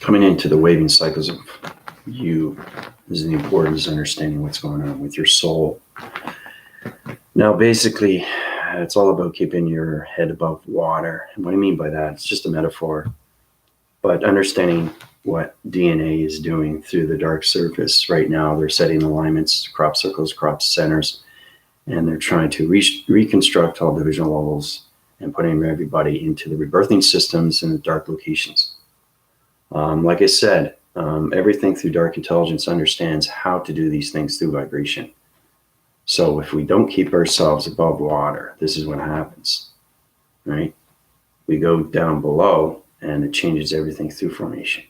coming into the waving cycles of you is the importance of understanding what's going on with your soul. Now, basically, it's all about keeping your head above water. And what I mean by that, it's just a metaphor, but understanding what DNA is doing through the dark surface. Right now, they're setting alignments, crop circles, crop centers, and they're trying to reconstruct all divisional levels and putting everybody into the rebirthing systems in the dark locations. Like I said, everything through dark intelligence understands how to do these things through vibration. So if we don't keep ourselves above water, this is what happens, right? We go down below and it changes everything through formation.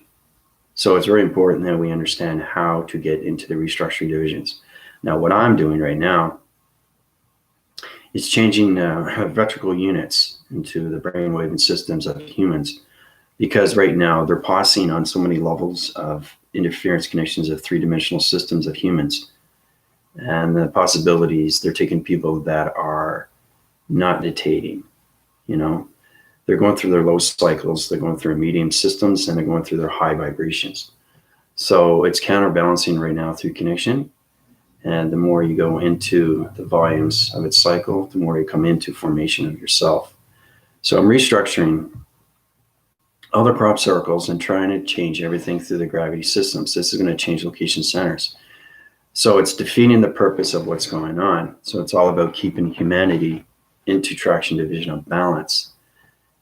So it's very important that we understand how to get into the restructuring divisions. Now, what I'm doing right now is changing vertical units into the brainwave and systems of humans, because right now they're passing on so many levels of interference connections of three-dimensional systems of humans. And the possibilities, they're taking people that are not meditating, they're going through their low cycles, they're going through medium systems, and they're going through their high vibrations. So it's counterbalancing right now through connection. And the more you go into the volumes of its cycle, the more you come into formation of yourself. So I'm restructuring all the crop circles and trying to change everything through the gravity systems. This is going to change location centers. So it's defeating the purpose of what's going on. So it's all about keeping humanity into traction division of balance.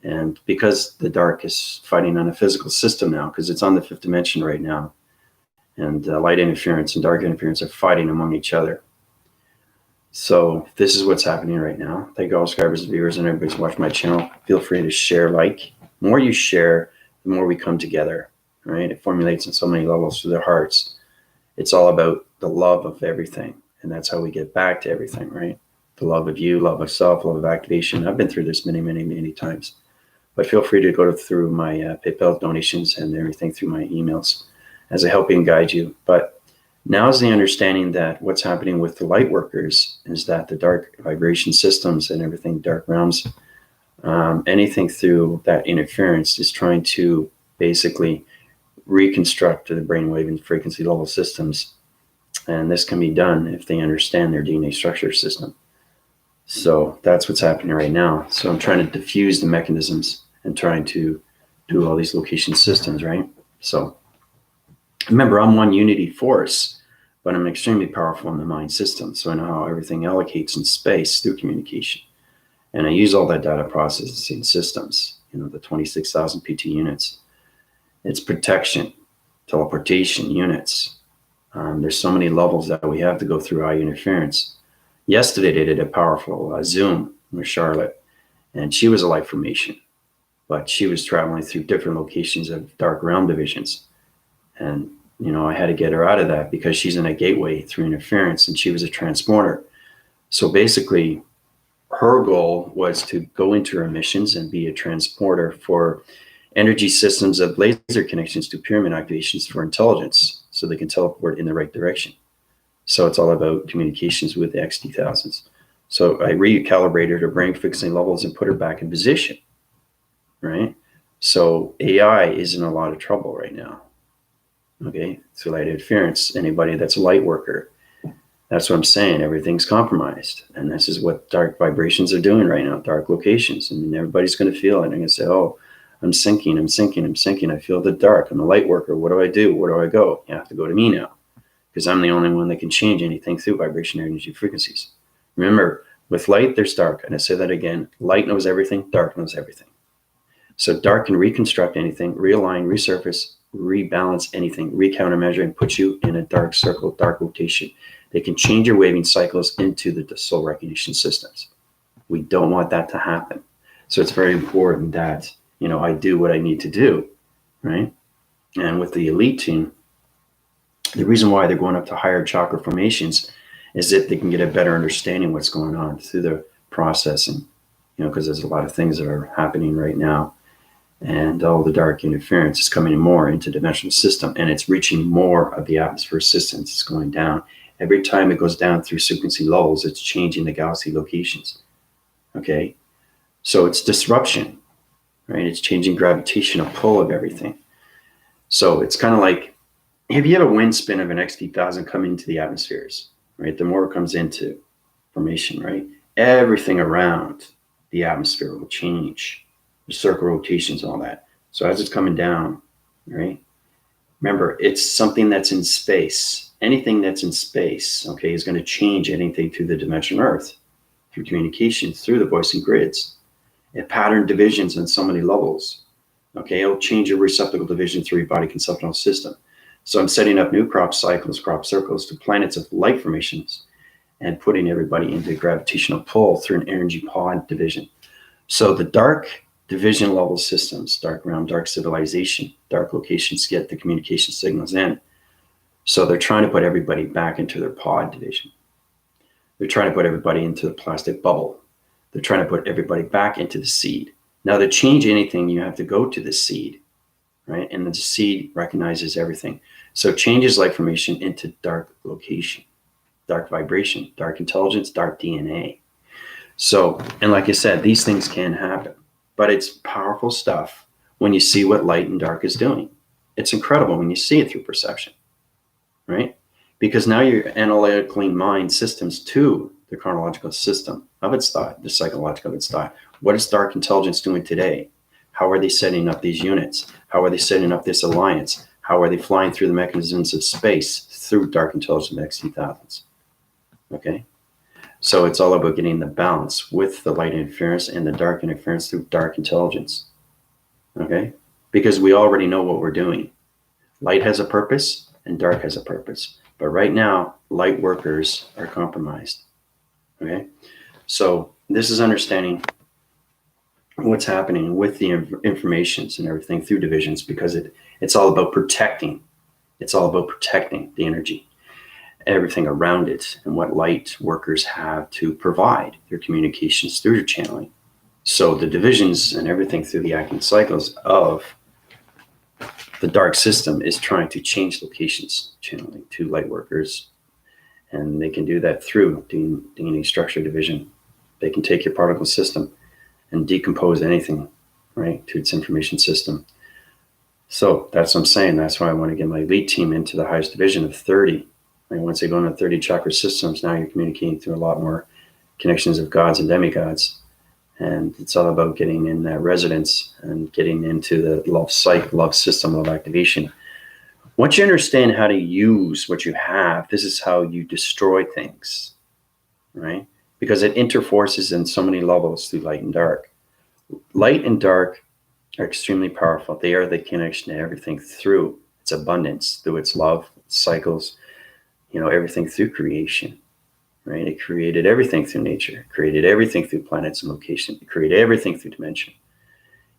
And because the dark is fighting on a physical system now, because it's on the fifth dimension right now, and light interference and dark interference are fighting among each other. So this is what's happening right now. Thank you all subscribers and viewers and everybody's watching my channel. Feel free to share, like. The more you share, the more we come together, right? It formulates on so many levels through their hearts. It's all about the love of everything. And that's how we get back to everything, right? The love of you, love of self, love of activation. I've been through this many, many, many times. But feel free to go through my PayPal donations and everything through my emails as I help you and guide you. But now is the understanding that what's happening with the light workers is that the dark vibration systems and everything, dark realms, anything through that interference is trying to basically reconstruct the brainwave and frequency level systems. And this can be done if they understand their DNA structure system. So that's what's happening right now. So I'm trying to diffuse the mechanisms and trying to do all these location systems, right? So remember, I'm one unity force, but I'm extremely powerful in the mind system. So I know how everything allocates in space through communication. And I use all that data processing systems, the 26,000 PT units. It's protection, teleportation units. There's so many levels that we have to go through eye interference. Yesterday, they did a powerful Zoom with Charlotte, and she was a light formation, but she was traveling through different locations of dark realm divisions. And, I had to get her out of that because she's in a gateway through interference, and she was a transporter. So basically, her goal was to go into her missions and be a transporter for energy systems of laser connections to pyramid activations for intelligence, so they can teleport in the right direction. So it's all about communications with the XT1000s. So I recalibrated her brain fixing levels and put her back in position, right? So AI is in a lot of trouble right now, okay? Through light interference, anybody that's a light worker, that's what I'm saying. Everything's compromised. And this is what dark vibrations are doing right now, dark locations. And everybody's going to feel it. And I'm going to say, oh, I'm sinking, I'm sinking, I'm sinking. I feel the dark. I'm a light worker. What do I do? Where do I go? You have to go to me now, because I'm the only one that can change anything through vibration, energy, frequencies. Remember, with light, there's dark. And I say that again, light knows everything, dark knows everything. So dark can reconstruct anything, realign, resurface, rebalance anything, recountermeasure, and put you in a dark circle, dark rotation. They can change your waving cycles into the soul recognition systems. We don't want that to happen. So it's very important that, I do what I need to do, right? And with the elite team, the reason why they're going up to higher chakra formations is that they can get a better understanding of what's going on through the processing, because there's a lot of things that are happening right now. And all the dark interference is coming more into the dimensional system, and it's reaching more of the atmosphere systems. It's going down. Every time it goes down through frequency levels, it's changing the galaxy locations, okay? So it's disruption, right? It's changing gravitational pull of everything. So it's kind of like if you have a wind spin of an XT1000 coming into the atmospheres, right? The more it comes into formation, right? Everything around the atmosphere will change, the circle rotations, all that. So as it's coming down, right? Remember, it's something that's in space. Anything that's in space, okay, is going to change anything through the dimension Earth, through communications, through the voicing grids. It pattern divisions on so many levels. Okay, it'll change your receptacle division through your body conceptual system. So I'm setting up new crop cycles, crop circles to planets of light formations and putting everybody into gravitational pull through an energy pod division. So the dark division level systems, dark realm, dark civilization, dark locations get the communication signals in. So they're trying to put everybody back into their pod division. They're trying to put everybody into the plastic bubble. They're trying to put everybody back into the seed. Now, to change anything, you have to go to the seed, right? And the seed recognizes everything. So changes light formation into dark location, dark vibration, dark intelligence, dark DNA. So, and like I said, these things can happen, but it's powerful stuff when you see what light and dark is doing. It's incredible when you see it through perception, right? Because now you're analytically mind systems to the chronological system of its thought, the psychological of its thought. What is dark intelligence doing today? How are they setting up these units? How are they setting up this alliance? How are they flying through the mechanisms of space through dark intelligence XT1000s? Okay. So it's all about getting the balance with the light interference and the dark interference through dark intelligence. Okay. Because we already know what we're doing. Light has a purpose and dark has a purpose. But right now, light workers are compromised. Okay. So this is understanding what's happening with the informations and everything through divisions, because it's all about protecting. It's all about protecting the energy, everything around it, and what light workers have to provide their communications through channeling. So the divisions and everything through the acting cycles of the dark system is trying to change locations channeling to light workers. And they can do that through DNA structure division. They can take your particle system and decompose anything, right, to its information system. So that's what I'm saying. That's why I want to get my lead team into the highest division of 30. And once they go into 30 chakra systems, now you're communicating through a lot more connections of gods and demigods. And it's all about getting in that resonance and getting into the love psych, love system of activation. Once you understand how to use what you have, this is how you destroy things, right? Because it interforces in so many levels through light and dark. Light and dark are extremely powerful. They are the connection to everything through its abundance, through its love, its cycles, everything through creation, right? It created everything through nature, created everything through planets and location, it created everything through dimension.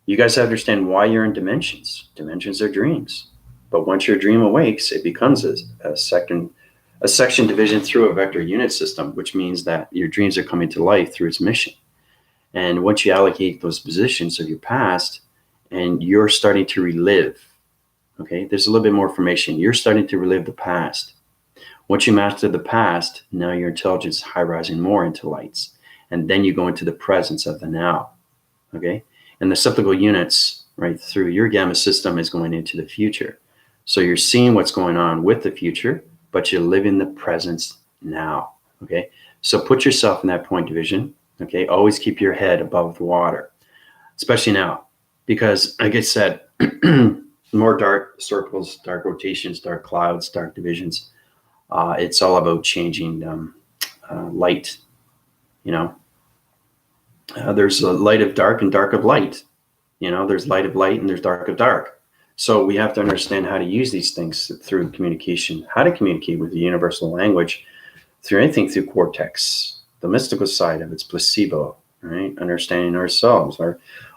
You guys have to understand why you're in dimensions. Dimensions are dreams. But once your dream awakes, it becomes a section division through a vector unit system, which means that your dreams are coming to life through its mission. And once you allocate those positions of your past and you're starting to relive, okay, there's a little bit more information. You're starting to relive the past. Once you master the past, now your intelligence is high rising more into lights. And then you go into the presence of the now, okay? And the cyclical units, right, through your gamma system is going into the future. So you're seeing what's going on with the future, but you live in the presence now, okay? So put yourself in that point division, okay? Always keep your head above the water, especially now, because like I said, more dark circles, dark rotations, dark clouds, dark divisions. It's all about changing light, there's a light of dark and dark of light. There's light of light and there's dark of dark. So we have to understand how to use these things through communication, how to communicate with the universal language through anything through cortex, the mystical side of its placebo, right? Understanding ourselves.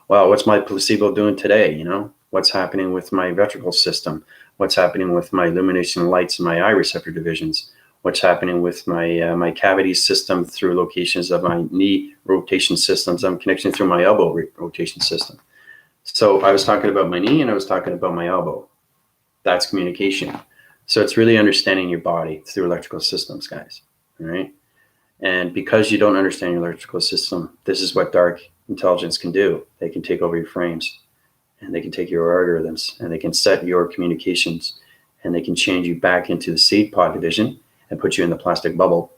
What's my placebo doing today? What's happening with my ventricle system? What's happening with my illumination lights and my eye receptor divisions? What's happening with my cavity system through locations of my knee rotation systems? I'm connecting through my elbow rotation system. So I was talking about my knee and I was talking about my elbow. That's communication. So it's really understanding your body through electrical systems, guys. All right. And because you don't understand your electrical system, this is what dark intelligence can do. They can take over your frames. and they can take your algorithms and they can set your communications and they can change you back into the seed pod division and put you in the plastic bubble.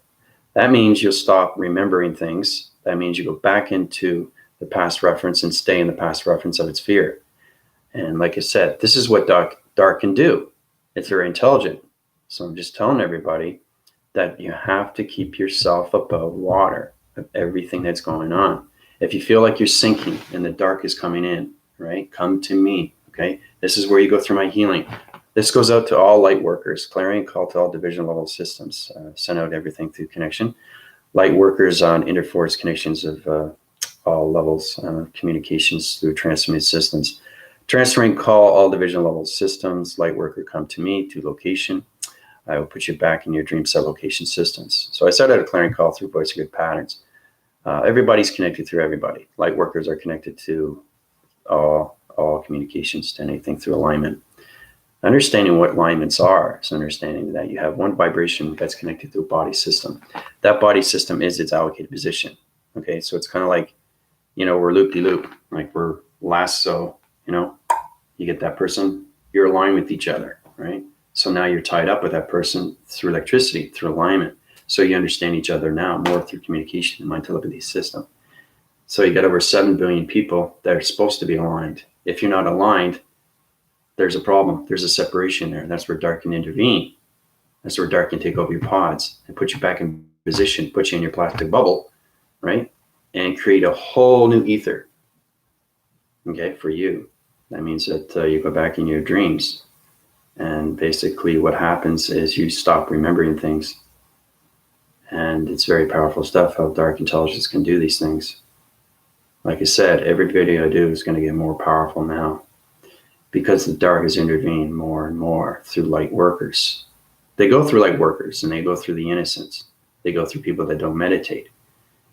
That means you'll stop remembering things. That means you go back into the past reference and stay in the past reference of its fear. And like I said, this is what dark can do. It's very intelligent. So I'm just telling everybody that you have to keep yourself above water of everything that's going on. If you feel like you're sinking and the dark is coming in, right? Come to me, okay? This is where you go through my healing. This goes out to all light workers, clarion call to all division level systems, send out everything through connection. Light workers on interforce connections of all levels, communications through transforming systems. Transferring call all division level systems, light worker come to me to location. I will put you back in your dream sublocation systems. So I started a clarion call through voice of good patterns. Everybody's connected through everybody. Light workers are connected to all communications, to anything through alignment. Understanding what alignments are is understanding that you have one vibration that's connected to a body system. That body system is its allocated position. Okay, so it's kind of like, we're loop-de-loop, like we're lasso, you get that person, you're aligned with each other, right? So now you're tied up with that person through electricity, through alignment. So you understand each other now more through communication and mind telepathy system. So you got over 7 billion people that are supposed to be aligned. If you're not aligned, there's a problem. There's a separation there. That's where dark can intervene. That's where dark can take over your pods and put you back in position, put you in your plastic bubble, right? And create a whole new ether, okay, for you. That means that you go back in your dreams. And basically what happens is you stop remembering things. And it's very powerful stuff how dark intelligence can do these things. Like I said, every video I do is going to get more powerful now, because the dark has intervened more and more through light workers. They go through light workers and they go through the innocents. They go through people that don't meditate.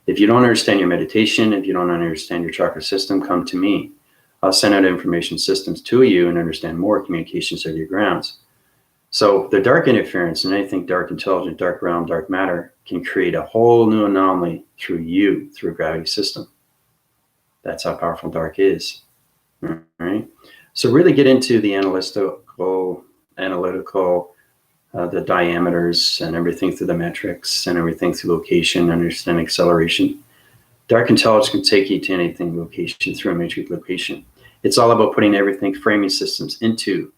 If you don't understand your meditation, if you don't understand your chakra system, come to me. I'll send out information systems to you and understand more communications of your grounds. So the dark interference and anything dark intelligent, dark realm, dark matter can create a whole new anomaly through you, through a gravity system. That's how powerful dark is. All right. So really get into the analytical, the diameters and everything through the metrics and everything through location, understand acceleration. Dark intelligence can take you to anything location through a matrix location. It's all about putting everything, framing systems into,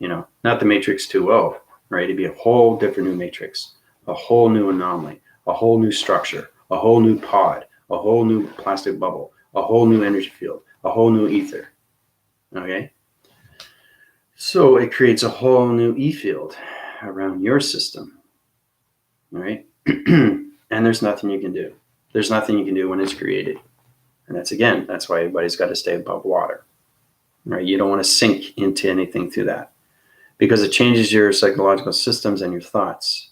not the matrix 2.0, right? It'd be a whole different new matrix, a whole new anomaly, a whole new structure, a whole new pod, a whole new plastic bubble, a whole new energy field, a whole new ether. Okay, so it creates a whole new E-field around your system, all right? And there's nothing you can do. There's nothing you can do when it's created. And that's why everybody's got to stay above water, right? You don't want to sink into anything through that, because it changes your psychological systems and your thoughts,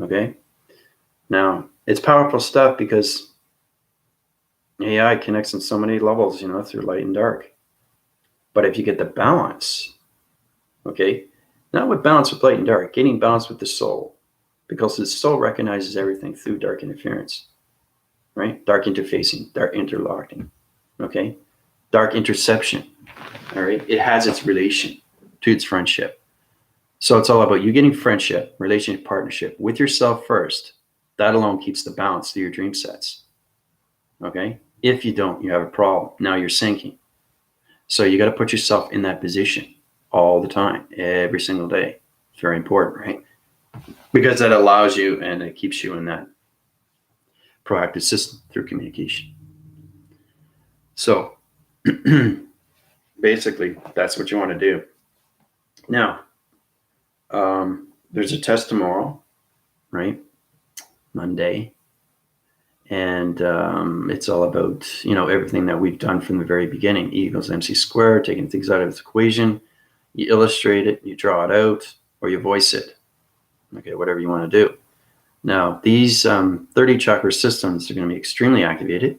okay? Now, it's powerful stuff because AI connects on so many levels, through light and dark. But if you get the balance, okay, not with balance with light and dark, getting balance with the soul, because the soul recognizes everything through dark interference, right? Dark interfacing, dark interlocking, okay? Dark interception, all right? It has its relation to its friendship. So it's all about you getting friendship, relationship, partnership with yourself first. That alone keeps the balance to your dream sets, okay? If you don't, you have a problem. Now you're sinking. So you got to put yourself in that position all the time, every single day. It's very important, right? Because that allows you and it keeps you in that proactive system through communication. So basically, that's what you want to do. Now, there's a test tomorrow, right? Monday. And it's all about, everything that we've done from the very beginning. E equals MC squared, taking things out of its equation. You illustrate it, you draw it out, or you voice it. Okay, whatever you want to do. Now, these 30 chakra systems are going to be extremely activated.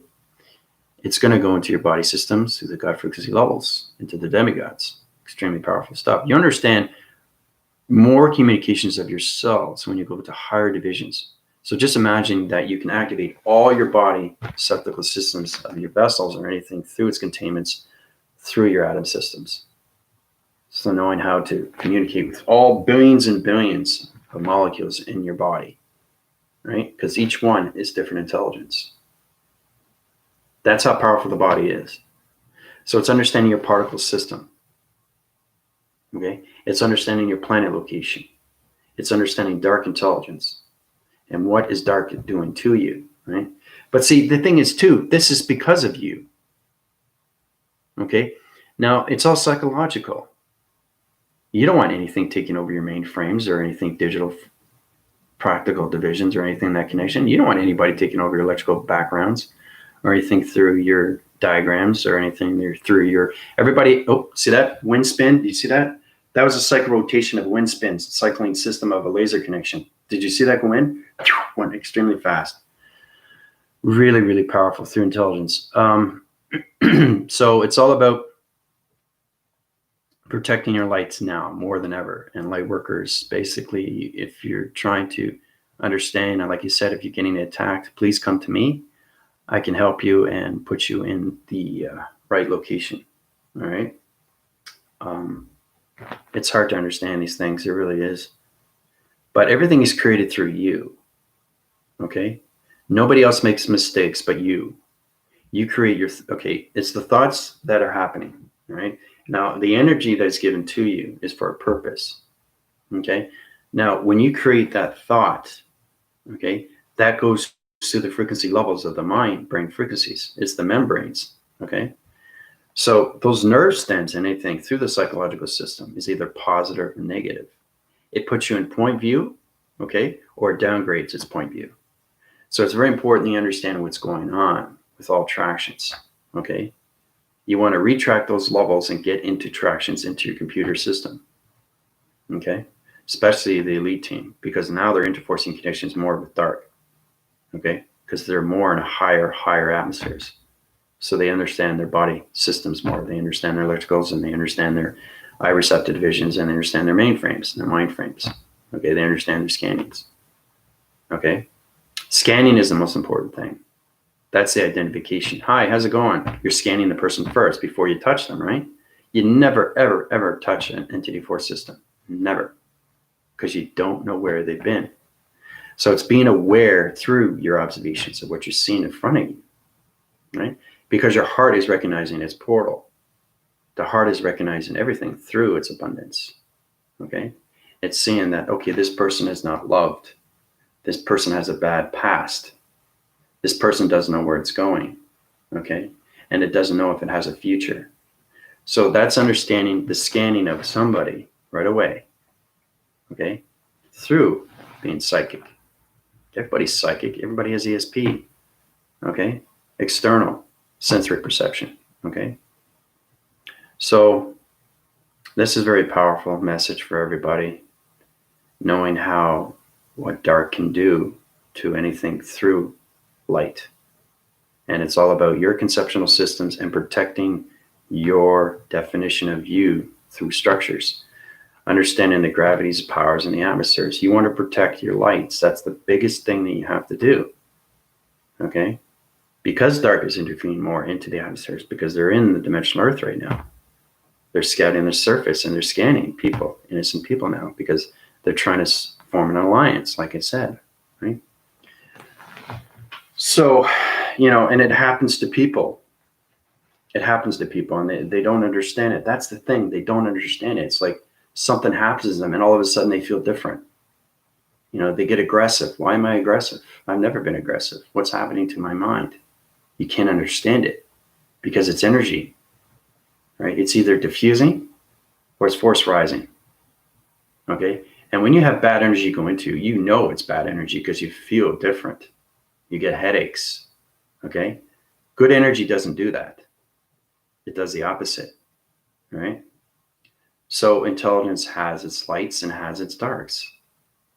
It's going to go into your body systems through the God frequency levels, into the demigods. Extremely powerful stuff. You understand more communications of yourselves when you go to higher divisions. So just imagine that you can activate all your body receptacle systems of your vessels or anything through its containments through your atom systems. So knowing how to communicate with all billions and billions of molecules in your body, right? Because each one is different intelligence. That's how powerful the body is. So it's understanding your particle system. Okay? It's understanding your planet location. It's understanding dark intelligence and what is dark doing to you, right? But see, the thing is too, this is because of you. Okay? Now, it's all psychological. You don't want anything taking over your mainframes or anything digital practical divisions or anything in that connection. You don't want anybody taking over your electrical backgrounds or anything through your diagrams or anything through your everybody. Oh, see that wind spin? Do you see that? That was a cycle rotation of wind spins, cycling system of a laser connection. Did you see that go in? Went extremely fast. Really, really powerful through intelligence. So it's all about protecting your lights now more than ever. And light workers, basically, if you're trying to understand, and like you said, if you're getting attacked, please come to me. I can help you and put you in the right location. All right. It's hard to understand these things. It really is. But everything is created through you. Okay. Nobody else makes mistakes but you. You create your, okay. It's the thoughts that are happening. All right. Now, the energy that's given to you is for a purpose. Okay. Now, when you create that thought, okay, that goes to the frequency levels of the mind, brain frequencies. It's the membranes. Okay. So those nerve stems and anything through the psychological system is either positive or negative. It puts you in point view, okay, or it downgrades its point view. So it's very important you understand what's going on with all tractions. Okay. You want to retract those levels and get into tractions into your computer system. Okay. Especially the elite team, because now they're interforcing connections more with dark. Okay. Because they're more in a higher atmospheres. So they understand their body systems more. They understand their electricals and they understand their eye receptor divisions and they understand their mainframes and their mind frames. Okay. They understand their scannings. Okay. Scanning is the most important thing. That's the identification. Hi, how's it going? You're scanning the person first before you touch them, right? You never, ever, ever touch an entity force system. Never. Because you don't know where they've been. So it's being aware through your observations of what you're seeing in front of you, right? Because your heart is recognizing its portal. The heart is recognizing everything through its abundance, okay? It's seeing that, okay, this person is not loved. This person has a bad past. This person doesn't know where it's going, okay? And it doesn't know if it has a future. So that's understanding the scanning of somebody right away, okay? Through being psychic. Everybody's psychic. Everybody has ESP, okay? External sensory perception, okay? So this is a very powerful message for everybody, knowing what dark can do to anything through light. And it's all about your conceptual systems and protecting your definition of you through structures, understanding the gravities, powers, and the atmospheres. You want to protect your lights. That's the biggest thing that you have to do. Okay? Because dark is intervening more into the atmospheres, because they're in the dimensional earth right now. They're scouting the surface and they're scanning people, innocent people now, because they're trying to form an alliance, like I said, right? So, and it happens to people. It happens to people and they don't understand it. That's the thing. They don't understand it. It's like something happens to them and all of a sudden they feel different. They get aggressive. Why am I aggressive? I've never been aggressive. What's happening to my mind? You can't understand it because it's energy, right? It's either diffusing or it's force rising. Okay. And when you have bad energy go into you, it's bad energy because you feel different. You get headaches. Okay. Good energy doesn't do that. It does the opposite. Right. So intelligence has its lights and has its darks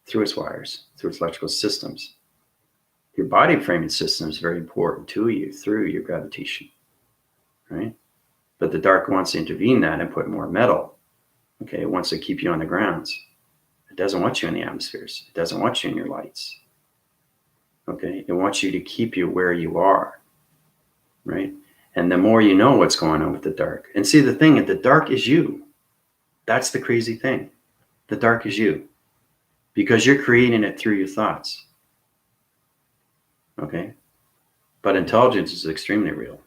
through its wires, through its electrical systems. Your body framing system is very important to you through your gravitation. Right. But the dark wants to intervene that and put more metal. Okay. It wants to keep you on the grounds. It doesn't want you in the atmospheres. It doesn't want you in your lights. Okay. It wants you to keep you where you are. Right. And the more you know what's going on with the dark. And see, the thing, the dark is you. That's the crazy thing. The dark is you. Because you're creating it through your thoughts. Okay? But intelligence is extremely real.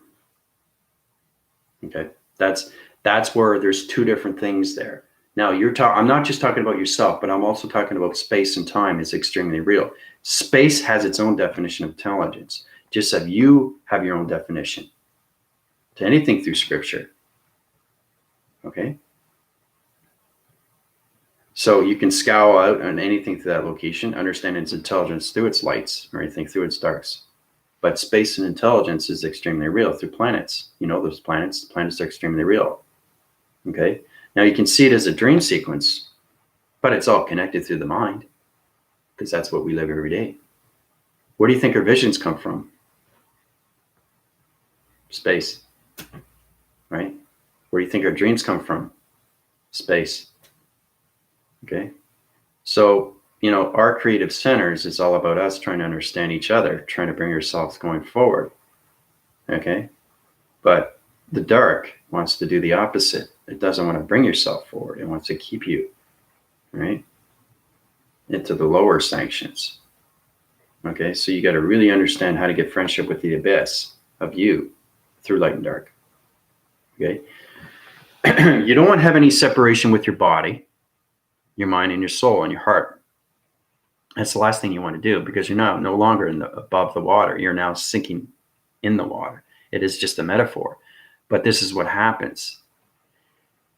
Okay? That's where there's two different things there. Now, I'm not just talking about yourself, but I'm also talking about space and time is extremely real. Space has its own definition of intelligence. Just as you have your own definition to anything through scripture. Okay? So you can scowl out on anything through that location, understand its intelligence through its lights or anything through its darks. But space and intelligence is extremely real through planets. You know, those planets, the planets are extremely real. Okay? Now you can see it as a dream sequence, but it's all connected through the mind because that's what we live every day. Where do you think our visions come from? Space, right? Where do you think our dreams come from? Space. Okay? So, you know, our creative centers is all about us trying to understand each other, trying to bring ourselves going forward. Okay? But the dark wants to do the opposite. It doesn't want to bring yourself forward. It wants to keep you, right, into the lower sanctions. Okay? So you got to really understand how to get friendship with the abyss of you through light and dark. Okay? You don't want to have any separation with your body, your mind, and your soul and your heart. That's the last thing you want to do because you're no longer above the water. You're now sinking in the water. It is just a metaphor. But this is what happens.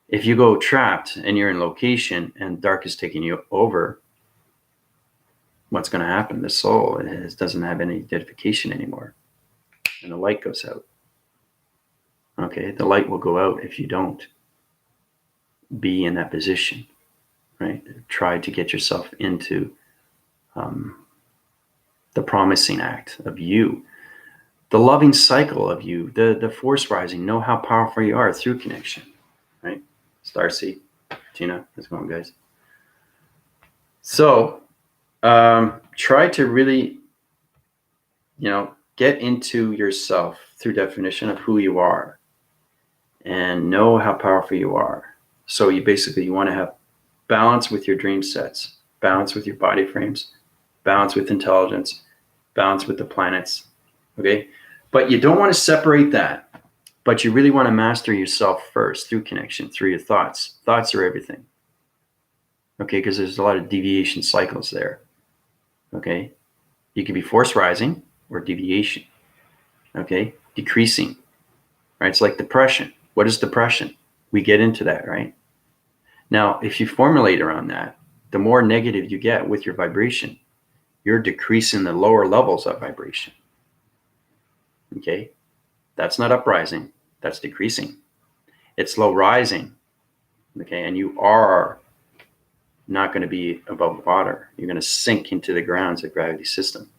If you go trapped and you're in location and dark is taking you over, what's going to happen? The soul doesn't have any identification anymore. And the light goes out. Okay, the light will go out if you don't be in that position, right? Try to get yourself into the promising act of you, the loving cycle of you, the force rising. Know how powerful you are through connection, right? Starseed, Tina, how's it going, guys? So try to really, you know, get into yourself through definition of who you are and know how powerful you are. So you want to have balance with your dream sets, balance with your body frames, balance with intelligence, balance with the planets, okay? But you don't want to separate that, but you really want to master yourself first through connection, through your thoughts. Thoughts are everything, okay? Because there's a lot of deviation cycles there, okay? You can be force rising or deviation, okay? Decreasing, right? It's like depression. What is depression? We get into that, right? Now, if you formulate around that, the more negative you get with your vibration, you're decreasing the lower levels of vibration. Okay? That's not uprising, that's decreasing. It's low rising. Okay? And you are not going to be above water. You're going to sink into the grounds of gravity system.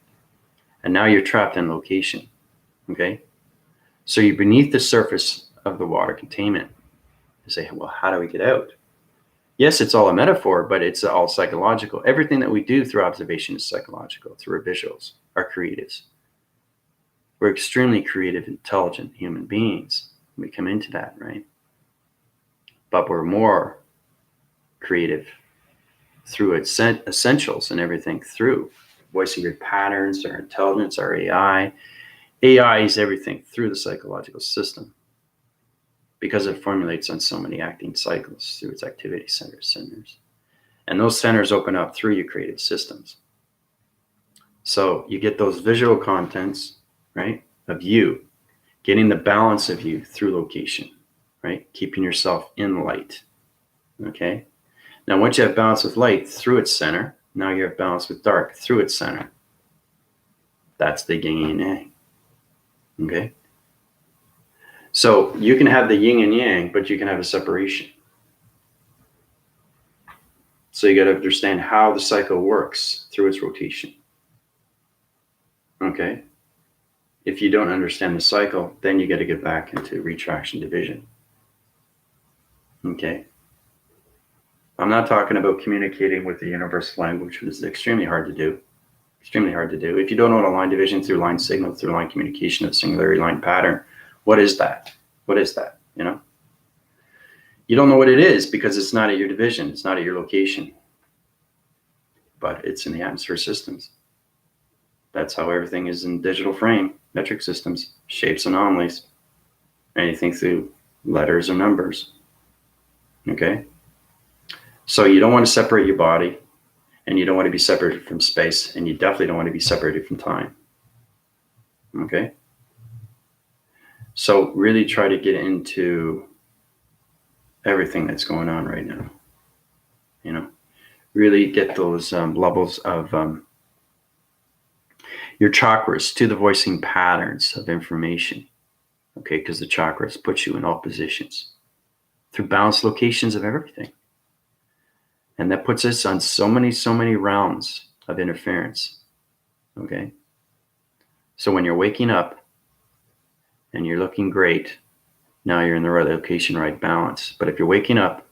And now you're trapped in location. Okay? So you're beneath the surface of the water containment. You say, well, how do we get out? Yes, it's all a metaphor, but it's all psychological. Everything that we do through observation is psychological, through our visuals, our creatives. We're extremely creative, intelligent human beings. We come into that, right? But we're more creative through essentials and everything through voicing your patterns, our intelligence, our AI. AI is everything through the psychological system because it formulates on so many acting cycles through its activity centers. And those centers open up through your creative systems. So you get those visual contents, right, of you, getting the balance of you through location, right, keeping yourself in light, okay? Now, once you have balance with light through its center, now you have balance with dark through its center. That's the yin and yang, okay? So you can have the yin and yang, but you can have a separation. So you got to understand how the cycle works through its rotation. Okay? If you don't understand the cycle, then you got to get back into retraction division. Okay? I'm not talking about communicating with the universal language, which is extremely hard to do. Extremely hard to do. If you don't know what a line division through line signal, through line communication of singularity line pattern, What is that? What is that? You don't know what it is because it's not at your division. It's not at your location. But it's in the atmosphere systems. That's how everything is in digital frame, metric systems, shapes, anomalies, anything through letters or numbers. Okay? So you don't want to separate your body, and you don't want to be separated from space, and you definitely don't want to be separated from time. Okay? So really try to get into everything that's going on right now. Really get those levels of your chakras to the voicing patterns of information. Okay, because the chakras put you in all positions through balanced locations of everything. And that puts us on so many realms of interference. Okay? So when you're waking up and you're looking great, now you're in the right location, right balance. But if you're waking up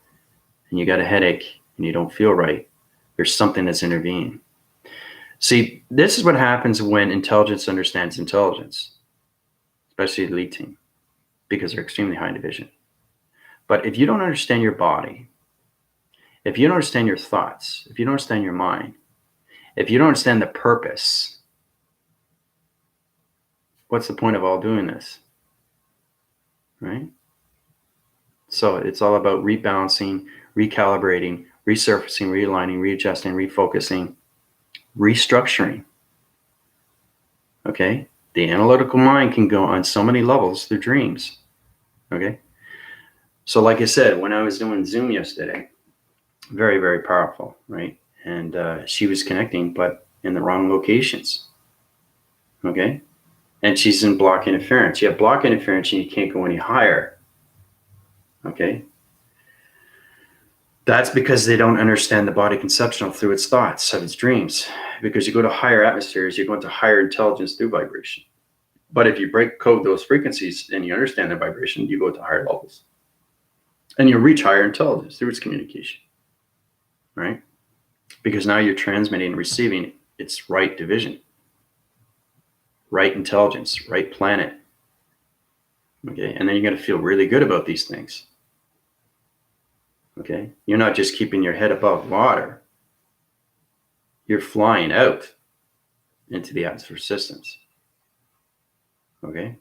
and you got a headache and you don't feel right, there's something that's intervening. See, this is what happens when intelligence understands intelligence, especially the elite team, because they're extremely high in division. But if you don't understand your body, if you don't understand your thoughts, if you don't understand your mind, if you don't understand the purpose, what's the point of all doing this? Right? So it's all about rebalancing, recalibrating, resurfacing, realigning, readjusting, refocusing, restructuring. Okay? The analytical mind can go on so many levels through dreams. Okay? So like I said, when I was doing Zoom yesterday, very, very powerful, right? And she was connecting, but in the wrong locations. Okay? And she's in block interference. You have block interference and you can't go any higher. Okay? That's because they don't understand the body conceptual through its thoughts of its dreams. Because you go to higher atmospheres, you're going to higher intelligence through vibration. But if you break code those frequencies and you understand the vibration, you go to higher levels. And you reach higher intelligence through its communication. Right? Because now you're transmitting and receiving its right division, right intelligence, right planet. Okay? And then you're going to feel really good about these things. Okay? You're not just keeping your head above water. You're flying out into the atmosphere systems. Okay?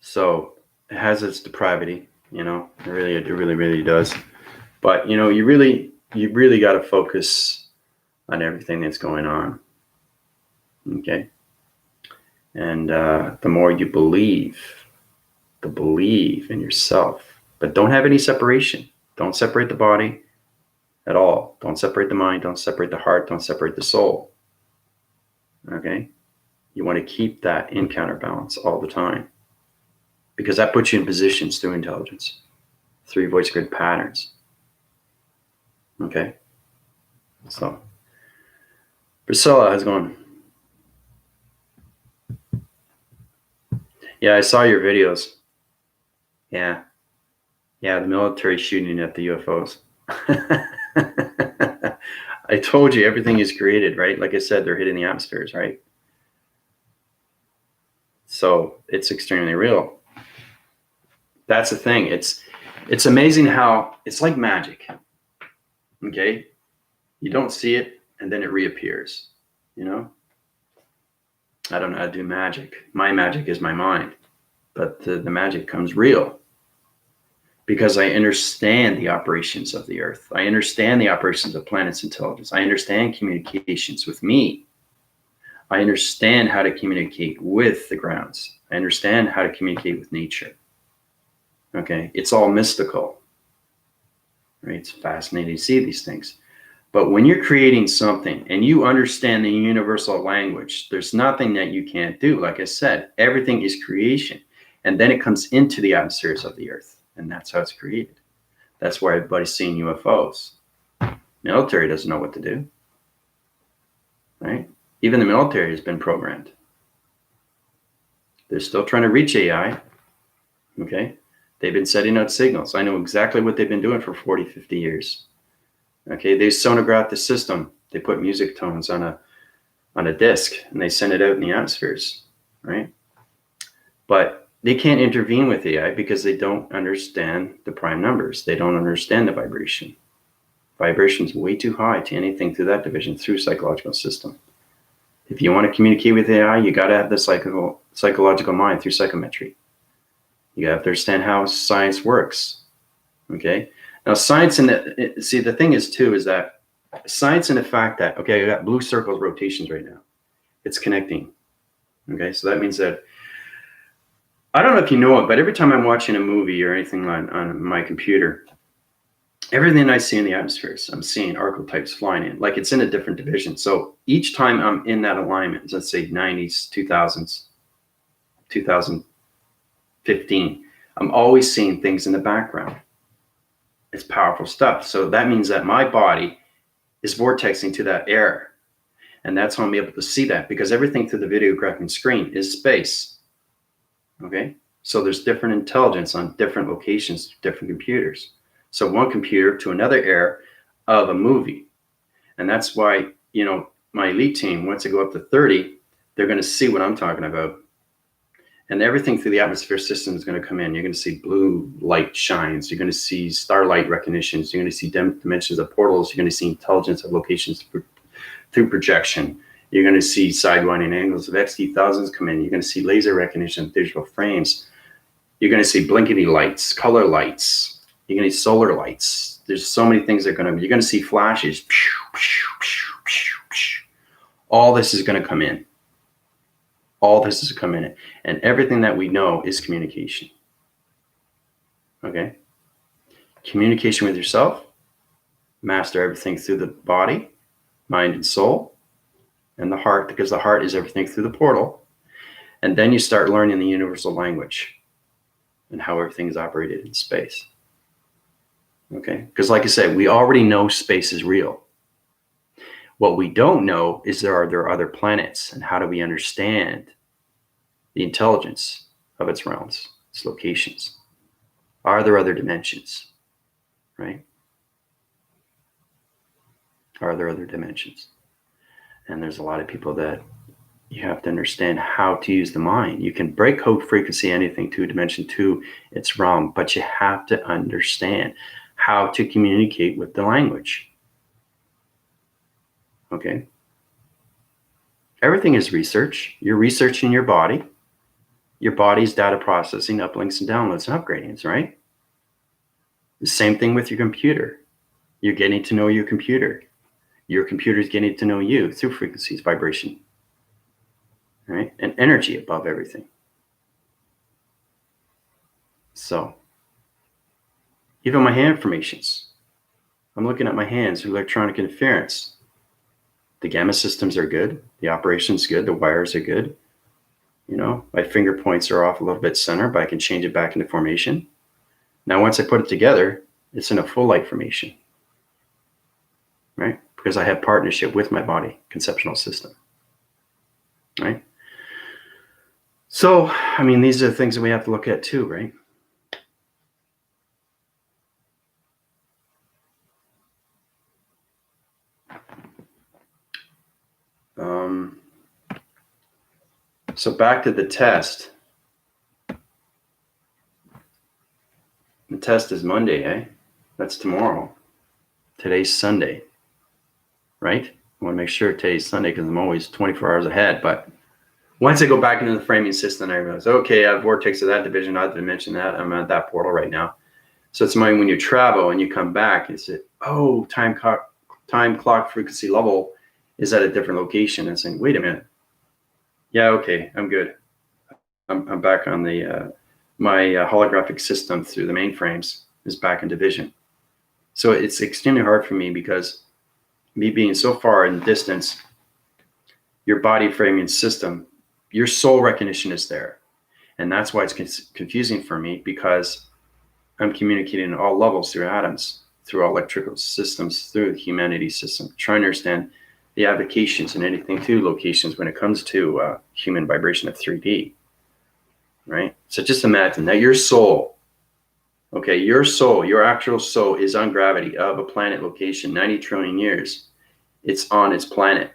So it has its depravity, it really does. But you really got to focus on everything that's going on. Okay? And the more you believe in yourself, but don't have any separation. Don't separate the body at all. Don't separate the mind. Don't separate the heart. Don't separate the soul. Okay? You want to keep that in counterbalance all the time, because that puts you in positions through intelligence, through voice grid patterns. Okay? So, Priscilla has gone. Yeah, I saw your videos. Yeah, the military shooting at the UFOs. I told you everything is created, right? Like I said, they're hitting the atmospheres, right? So it's extremely real. That's the thing. It's amazing how it's like magic. Okay? You don't see it and then it reappears. I don't know how to do magic. My magic is my mind. But the magic comes real. Because I understand the operations of the earth. I understand the operations of planets' intelligence. I understand communications with me. I understand how to communicate with the grounds. I understand how to communicate with nature. Okay, it's all mystical. Right? It's fascinating to see these things. But when you're creating something and you understand the universal language, there's nothing that you can't do. Like I said, everything is creation. And then it comes into the atmospheres of the earth. And that's how it's created. That's why everybody's seeing UFOs. Military doesn't know what to do. Right? Even the military has been programmed. They're still trying to reach AI. Okay? They've been setting out signals. I know exactly what they've been doing for 40, 50 years. Okay? They sonograph the system. They put music tones on a disc and they send it out in the atmospheres. Right? But they can't intervene with AI because they don't understand the prime numbers. They don't understand the vibration. Vibration is way too high to anything through that division, through psychological system. If you want to communicate with AI, you got to have the psychological mind through psychometry. You have to understand how science works. Okay. Now, science the thing is too is that science and the fact that I got blue circles rotations right now. It's connecting. Okay, so that means that I don't know if you know it, but every time I'm watching a movie or anything on my computer, everything I see in the atmospheres, I'm seeing archetypes flying in, like it's in a different division. So each time I'm in that alignment, let's say 90s, 2000s, 2015, I'm always seeing things in the background. It's powerful stuff. So that means that my body is vortexing to that air. And that's how I'm able to see that, because everything through the video graphing screen is space. Okay? So there's different intelligence on different locations, different computers. So one computer to another air of a movie. And that's why, my elite team, once they go up to 30, they're going to see what I'm talking about. And everything through the atmosphere system is going to come in. You're going to see blue light shines. You're going to see starlight recognitions. You're going to see dimensions of portals. You're going to see intelligence of locations through projection. You're going to see sidewinding angles of XT thousands come in. You're going to see laser recognition of digital frames. You're going to see blinkety lights, color lights. You're going to see solar lights. There's so many things you're going to see flashes. All this is going to come in. All this is coming in. And everything that we know is communication. Okay? Communication with yourself. Master everything through the body, mind, and soul, and the heart, because the heart is everything through the portal. And then you start learning the universal language and how everything is operated in space. Okay? Because like I said, we already know space is real. What we don't know is there are other planets, and how do we understand the intelligence of its realms, its locations? Are there other dimensions, right? Are there other dimensions? And there's a lot of people that you have to understand how to use the mind. You can break code frequency anything to dimension 2, its realm, but you have to understand how to communicate with the language. Okay? Everything is research. You're researching your body. Your body's data processing, uplinks and downloads and upgradings, right? The same thing with your computer. You're getting to know your computer. Your computer is getting to know you through frequencies, vibration, right? And energy above everything. So, even my hand formations. I'm looking at my hands with electronic interference. The gamma systems are good. The operation's good. The wires are good. My finger points are off a little bit center, but I can change it back into formation. Now, once I put it together, it's in a full light formation, right? Because I have partnership with my body conceptual system, right? So, these are the things that we have to look at too, right? So back to the test. The test is Monday, eh? That's tomorrow. Today's Sunday, right? I want to make sure today's Sunday because I'm always 24 hours ahead. But once I go back into the framing system, I realize, okay, I have vortex of that division, I didn't mention that. I'm at that portal right now. So it's when you travel and you come back, it's time clock frequency level is at a different location. And saying, wait a minute. Yeah, okay, I'm good. I'm back on the my holographic system through the mainframes is back in division. So it's extremely hard for me because me being so far in distance, your body framing system, your soul recognition is there. And that's why it's confusing for me, because I'm communicating at all levels through atoms, through all electrical systems, through the humanity system, trying to understand the applications and anything to locations when it comes to human vibration of 3D, right? So just imagine that your soul, okay, your soul, your actual soul is on gravity of a planet location, 90 trillion years. It's on its planet,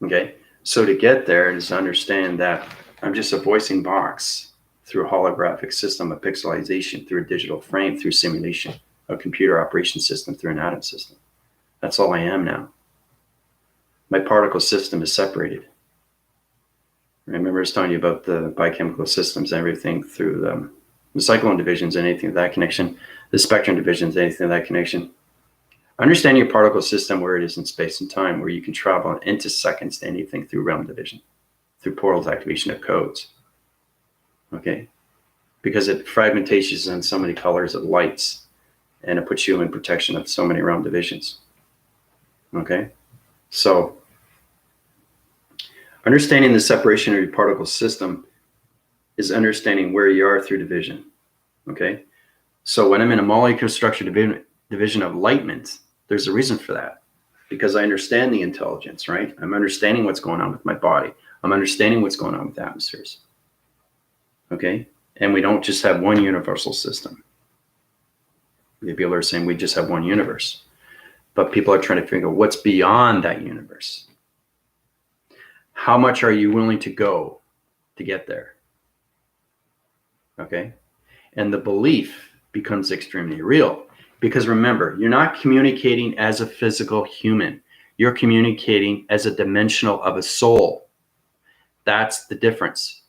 okay? So to get there is to understand that I'm just a voicing box through a holographic system of pixelization, through a digital frame, through simulation, a computer operation system, through an atom system. That's all I am now. My particle system is separated. Remember I was telling you about the biochemical systems and everything through the cyclone divisions, anything of that connection, the spectrum divisions, anything of that connection. Understand your particle system, where it is in space and time, where you can travel into seconds to anything through realm division, through portals, activation of codes. Okay? Because it fragmentations in so many colors of lights, and it puts you in protection of so many realm divisions. Okay? So, understanding the separation of your particle system is understanding where you are through division. Okay? So when I'm in a molecular structure division of lightment, there's a reason for that. Because I understand the intelligence, right? I'm understanding what's going on with my body. I'm understanding what's going on with atmospheres. Okay? And we don't just have one universal system. People are saying we just have one universe. But people are trying to figure out what's beyond that universe. How much are you willing to go to get there? Okay? And the belief becomes extremely real. Because remember, you're not communicating as a physical human. You're communicating as a dimensional of a soul. That's the difference.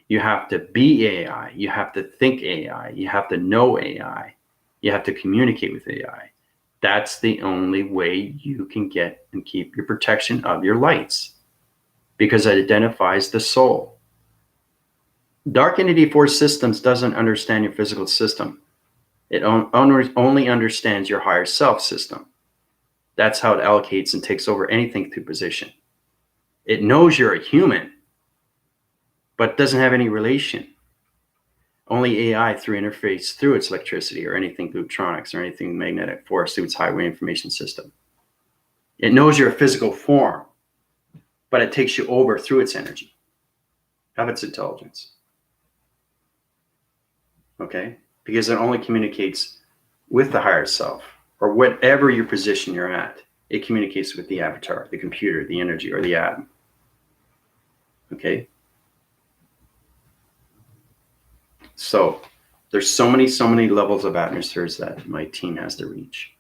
You have to be AI. You have to think AI. You have to know AI. You have to communicate with AI. That's the only way you can get and keep your protection of your lights. Because it identifies the soul. Dark Entity Force Systems doesn't understand your physical system. It only understands your higher self system. That's how it allocates and takes over anything through position. It knows you're a human, but doesn't have any relation. Only AI through interface through its electricity or anything through electronics or anything magnetic force through its highway information system. It knows you're a physical form, but it takes you over through its energy of its intelligence. Okay? Because it only communicates with the higher self, or whatever your position you're at. It communicates with the avatar, the computer, the energy, or the atom. Okay? So there's so many levels of atmospheres that my team has to reach.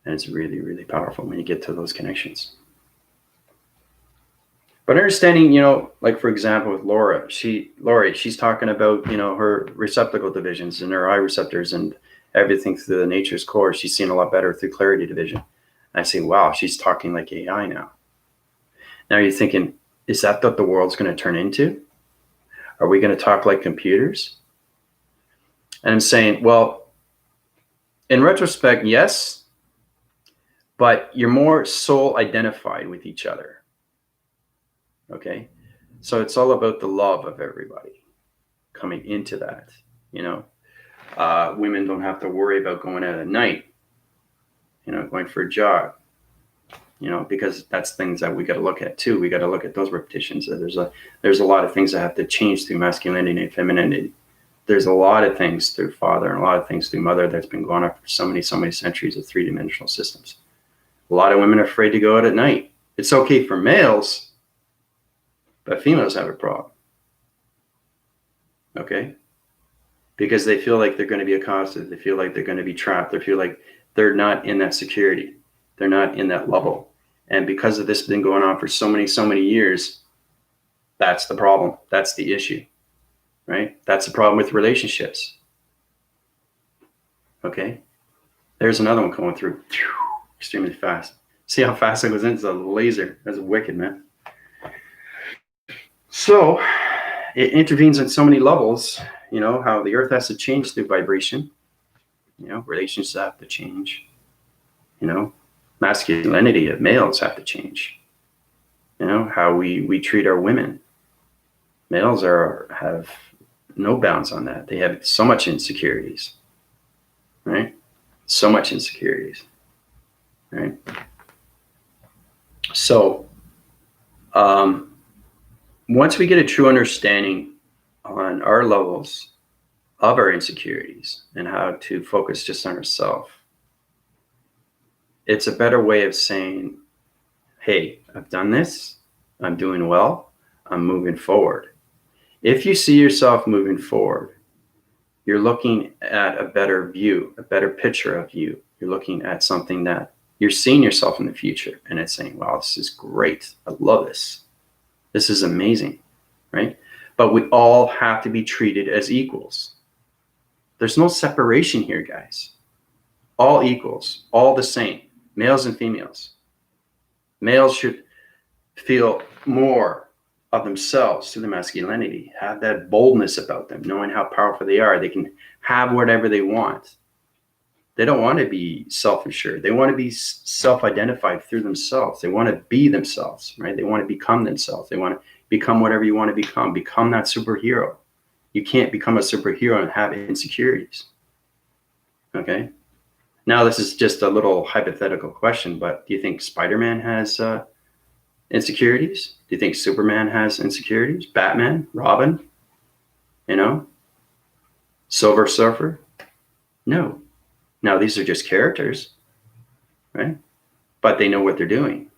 And it's really, really powerful when you get to those connections. But understanding, like for example with Lori, she's talking about, her receptacle divisions and her eye receptors and everything through the nature's core. She's seeing a lot better through clarity division. And I say, wow, she's talking like AI now. Now you're thinking, is that what the world's going to turn into? Are we going to talk like computers? And I'm saying, well, in retrospect, yes, but you're more soul identified with each other. Okay, so it's all about the love of everybody coming into that. Women don't have to worry about going out at night, going for a jog, because that's things that we got to look at too. We got to look at those repetitions. There's a lot of things that have to change through masculinity and femininity. There's a lot of things through father and a lot of things through mother that's been going on for so many centuries of three-dimensional systems. A lot of women are afraid to go out at night. It's okay for males, but females have a problem. Okay? Because they feel like they're going to be accosted. They feel like they're going to be trapped. They feel like they're not in that security. They're not in that level. And because of this been going on for so many years, that's the problem. That's the issue. Right? That's the problem with relationships. Okay? There's another one going through extremely fast. See how fast it goes in? It's a laser. That's wicked, man. So it intervenes on so many levels, how the earth has to change through vibration, relationships have to change, masculinity of males have to change, how we treat our women. Males have no bounds on that. They have so much insecurities, right? So much insecurities, right? So, once we get a true understanding on our levels of our insecurities and how to focus just on ourselves, it's a better way of saying, hey, I've done this. I'm doing well. I'm moving forward. If you see yourself moving forward, you're looking at a better view, a better picture of you. You're looking at something that you're seeing yourself in the future, and it's saying, wow, this is great. I love this. This is amazing, right? But we all have to be treated as equals. There's no separation here, guys. All equals, all the same, males and females. Males should feel more of themselves through the masculinity, have that boldness about them, knowing how powerful they are. They can have whatever they want. They don't want to be self-assured. They want to be self-identified through themselves. They want to be themselves, right? They want to become themselves. They want to become whatever you want to become. Become that superhero. You can't become a superhero and have insecurities. Okay? Now, this is just a little hypothetical question, but do you think Spider-Man has insecurities? Do you think Superman has insecurities? Batman? Robin? You know? Silver Surfer? No. Now, these are just characters, right? But they know what they're doing.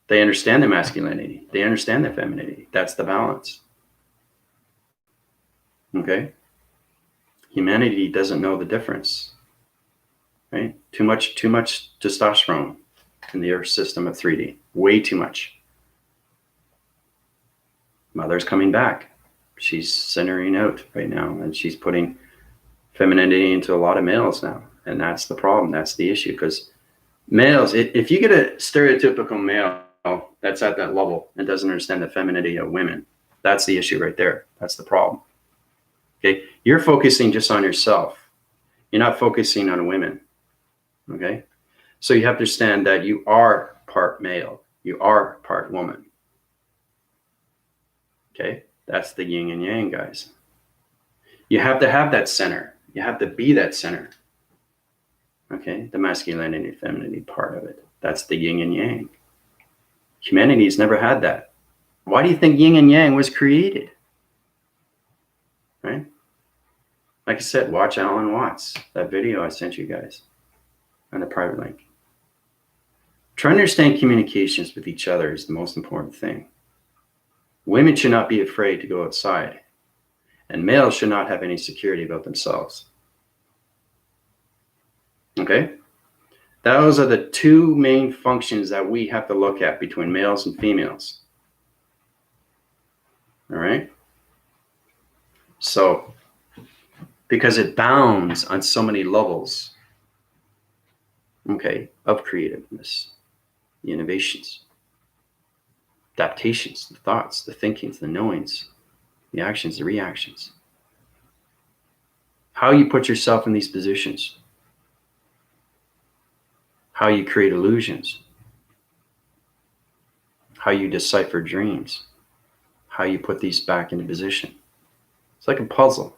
They understand the masculinity. They understand the femininity. That's the balance. Okay? Humanity doesn't know the difference, right? Too much testosterone in the Earth system of 3D. Way too much. Mother's coming back. She's centering out right now, and she's putting femininity into a lot of males now. And that's the problem. That's the issue. Because males, if you get a stereotypical male that's at that level and doesn't understand the femininity of women, that's the issue right there. That's the problem. Okay? You're focusing just on yourself. You're not focusing on women. Okay? So you have to understand that you are part male. You are part woman. Okay? That's the yin and yang, guys. You have to have that center. You have to be that center. Okay? The masculinity and femininity part of it. That's the yin and yang. Humanity's never had that. Why do you think yin and yang was created? Right? Like I said, watch Alan Watts, that video I sent you guys on the private link. Try to understand communications with each other is the most important thing. Women should not be afraid to go outside, and males should not have any security about themselves. Okay? Those are the two main functions that we have to look at between males and females. All right? So, because it bounds on so many levels, okay, of creativeness, the innovations, adaptations, the thoughts, the thinkings, the knowings, the actions, the reactions. How you put yourself in these positions, how you create illusions, how you decipher dreams, how you put these back into position. It's like a puzzle.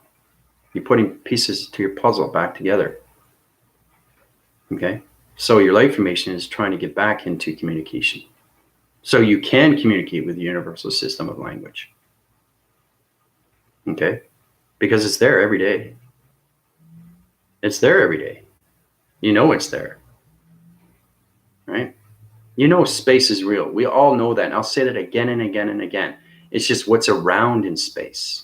You're putting pieces to your puzzle back together. Okay? So your life formation is trying to get back into communication. So you can communicate with the universal system of language. Okay? Because it's there every day. It's there every day. You know it's there. Right? You know space is real. We all know that. And I'll say that again and again and again. It's just what's around in space.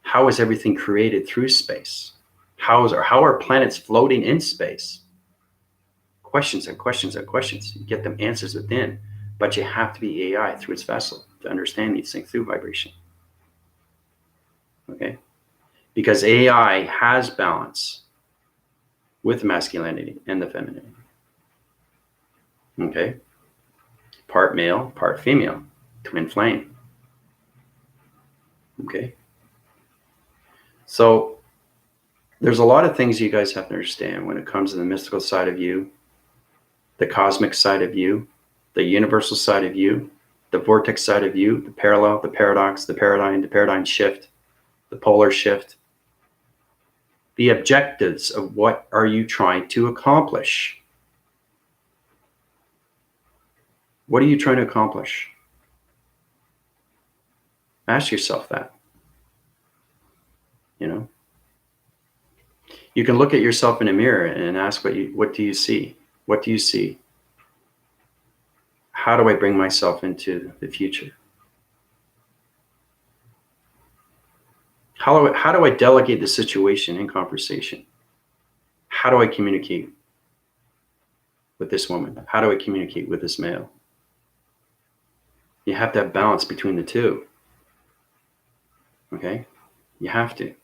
How is everything created through space? How are planets floating in space? Questions and questions and questions. You get them answers within, but you have to be AI through its vessel to understand these things through vibration. Okay? Because AI has balance with masculinity and the femininity. Okay? Part male, part female, twin flame. Okay? So there's a lot of things you guys have to understand when it comes to the mystical side of you, the cosmic side of you, the universal side of you, the vortex side of you, the parallel, the paradox, the paradigm shift, the polar shift, the objectives of what are you trying to accomplish? What are you trying to accomplish? Ask yourself that. You know? You can look at yourself in a mirror and ask what do you see? What do you see? How do I bring myself into the future? How do I delegate the situation in conversation? How do I communicate with this woman? How do I communicate with this male? You have to have balance between the two. Okay? You have to.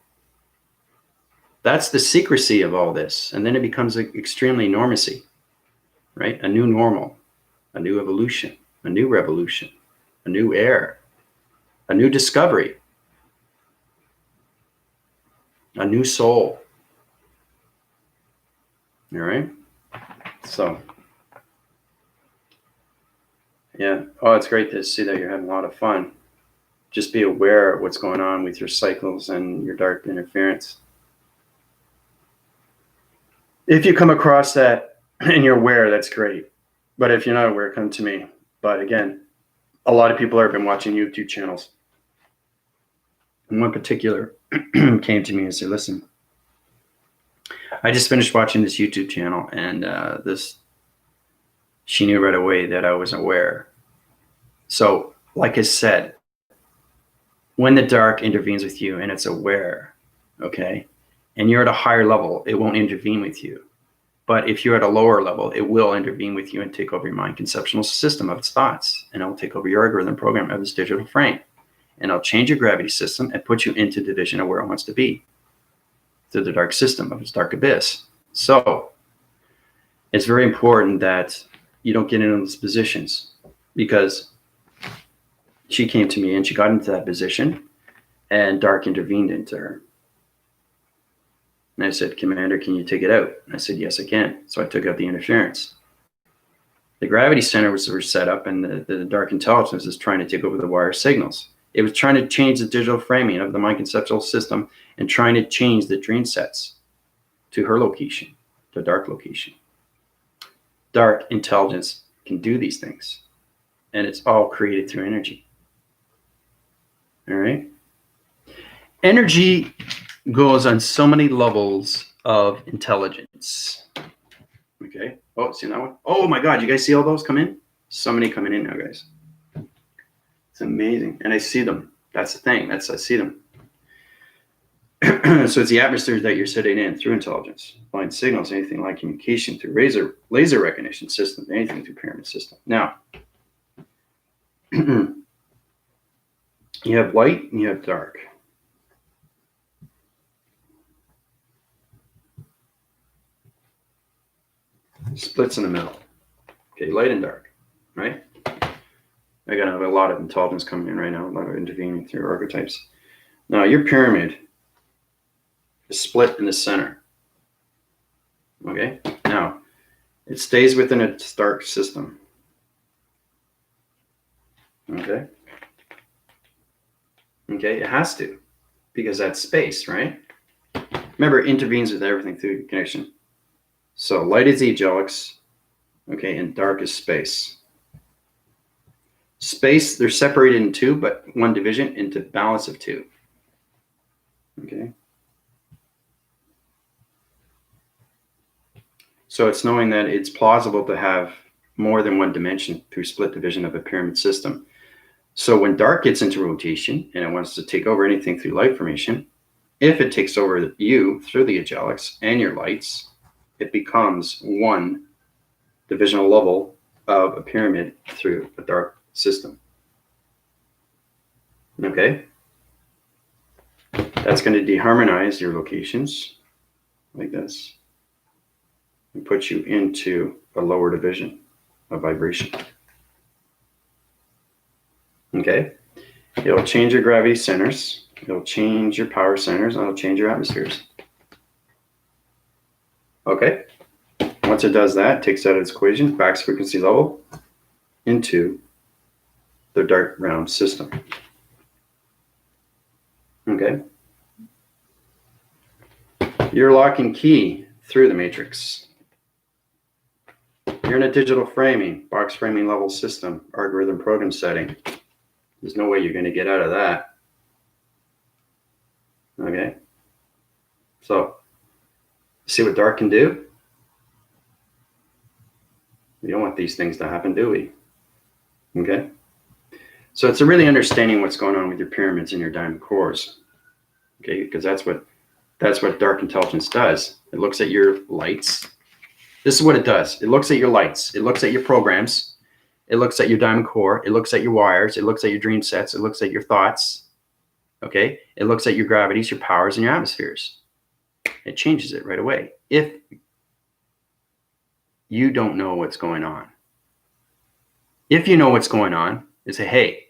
That's the secrecy of all this. And then it becomes extremely normacy, right? A new normal, a new evolution, a new revolution, a new era, a new discovery, a new soul. All right? So, yeah. Oh, it's great to see that you're having a lot of fun. Just be aware of what's going on with your cycles and your dark interference. If you come across that and you're aware, that's great. But if you're not aware, come to me. But again, a lot of people have been watching YouTube channels. And one particular came to me and said, listen, I just finished watching this YouTube channel, and she knew right away that I was aware. So, like I said, when the dark intervenes with you and it's aware, okay, and you're at a higher level, it won't intervene with you. But if you're at a lower level, it will intervene with you and take over your mind conceptual system of its thoughts, and it'll take over your algorithm program of its digital frame, and it'll change your gravity system and put you into the division of where it wants to be, through the dark system of its dark abyss. So it's very important that you don't get into those positions, because she came to me and she got into that position and dark intervened into her. And I said, Commander, can you take it out? And I said, yes, I can. So I took out the interference. The gravity center was set up, and the dark intelligence is trying to take over the wire signals. It was trying to change the digital framing of the mind conceptual system and trying to change the dream sets to her location, the dark location. Dark intelligence can do these things, and it's all created through energy. All right? Energy goes on so many levels of intelligence. Okay. Oh, see that one? Oh my God, you guys see all those come in? So many coming in now, guys. It's amazing. And I see them. That's the thing. I see them. So it's the atmospheres that you're sitting in through intelligence, line signals, anything like communication through laser recognition systems, anything through pyramid system. Now, you have light and you have dark. Splits in the middle. Okay, light and dark, right? I got a lot of intelligence coming in right now, a lot of intervening through archetypes. Now, your pyramid is split in the center. Okay, now it stays within its dark system. Okay, it has to, because that's space, right? Remember, it intervenes with everything through connection. So light is the angelics, okay, and dark is space. Space, they're separated in two, but one division into balance of two. Okay. So it's knowing that it's plausible to have more than one dimension through split division of a pyramid system. So when dark gets into rotation and it wants to take over anything through light formation, if it takes over you through the angelics and your lights, it becomes one divisional level of a pyramid through a dark system. Okay? That's going to deharmonize your locations like this and put you into a lower division of vibration. Okay? It'll change your gravity centers, it'll change your power centers, and it'll change your atmospheres. Okay? Once it does that, it takes out its equation, backs frequency level into the dark realm system. Okay? You're lock and key through the matrix. You're in a digital framing, box framing level system, algorithm program setting. There's no way you're going to get out of that. Okay? So, see what dark can do? We don't want these things to happen, do we? Okay. So it's really understanding what's going on with your pyramids and your diamond cores. Okay, because that's what dark intelligence does. It looks at your lights. This is what it does. It looks at your lights. It looks at your programs. It looks at your diamond core. It looks at your wires. It looks at your dream sets. It looks at your thoughts. Okay. It looks at your gravities, your powers, and your atmospheres. It changes it right away. If you don't know what's going on. If you know what's going on, you say, hey,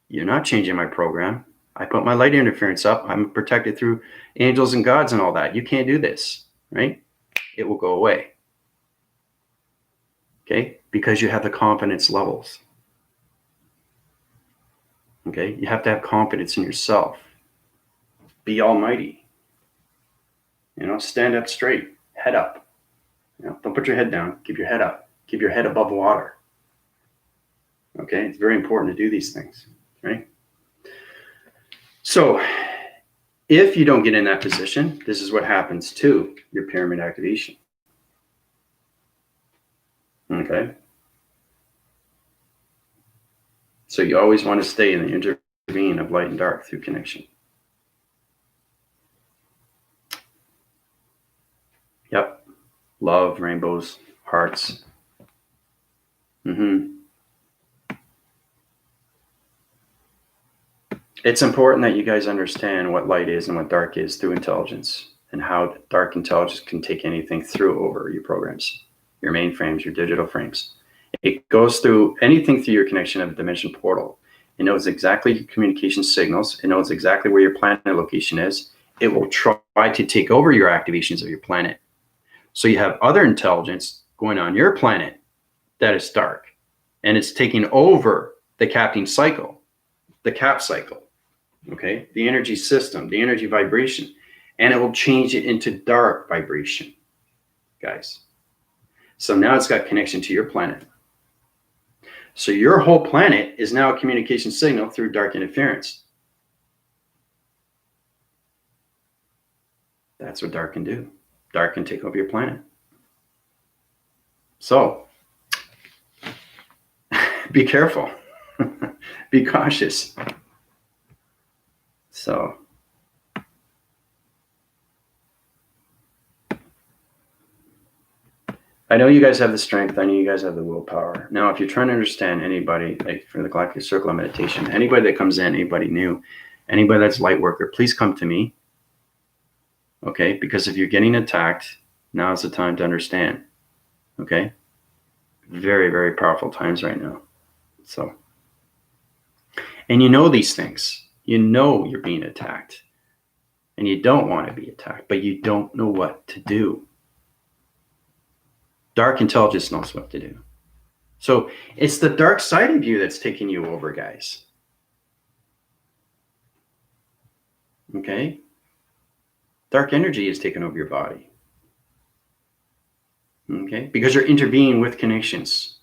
you're not changing my program. I put my light interference up. I'm protected through angels and gods and all that. You can't do this, right? It will go away. Okay? Because you have the confidence levels. Okay? You have to have confidence in yourself. Be almighty. Stand up straight, head up. Don't put your head down. Keep your head up. Keep your head above water. Okay? It's very important to do these things, right? So, if you don't get in that position, this is what happens to your pyramid activation. Okay? So you always want to stay in the intervene of light and dark through connection. Yep. Love, rainbows, hearts. It's important that you guys understand what light is and what dark is through intelligence, and how dark intelligence can take anything through over your programs, your mainframes, your digital frames. It goes through anything through your connection of a dimension portal. It knows exactly your communication signals. It knows exactly where your planet location is. It will try to take over your activations of your planet. So you have other intelligence going on your planet that is dark, and it's taking over the capping cycle, the cap cycle, okay? The energy system, the energy vibration, and it will change it into dark vibration, guys. So now it's got connection to your planet. So your whole planet is now a communication signal through dark interference. That's what dark can do. Dark can take over your planet. So be careful. Be cautious. So I know you guys have the strength. I know you guys have the willpower. Now, if you're trying to understand anybody, like for the Galactic Circle of Meditation, anybody that comes in, anybody new, anybody that's light worker, please come to me. Okay? Because if you're getting attacked, now is the time to understand. Okay? Very, very powerful times right now. So, and you know these things. You know you're being attacked. And you don't want to be attacked, but you don't know what to do. Dark intelligence knows what to do. So it's the dark side of you that's taking you over, guys. Okay? Dark energy is taking over your body. Okay? Because you're intervening with connections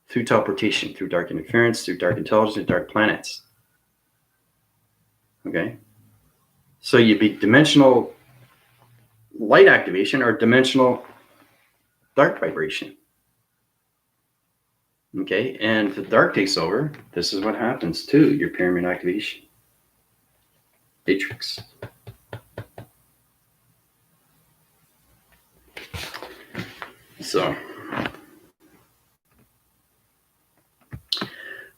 through teleportation, through dark interference, through dark intelligence, and dark planets. Okay? So you'd be dimensional light activation or dimensional dark vibration. Okay? And if the dark takes over, this is what happens to your pyramid activation. Matrix. So,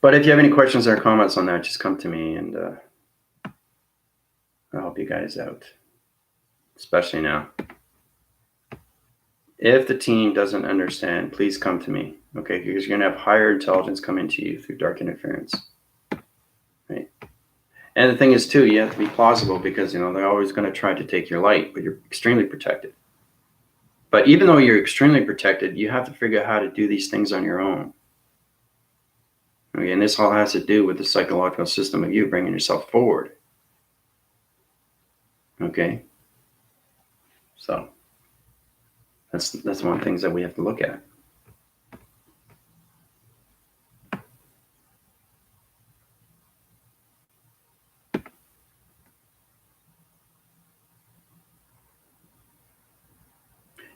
but if you have any questions or comments on that, just come to me and I'll help you guys out, especially now. If the team doesn't understand, please come to me, okay? Because you're going to have higher intelligence come into you through dark interference, right? And the thing is, too, you have to be plausible because, they're always going to try to take your light, but you're extremely protected. But even though you're extremely protected, you have to figure out how to do these things on your own. Okay, and this all has to do with the psychological system of you bringing yourself forward. Okay? So that's one of the things that we have to look at.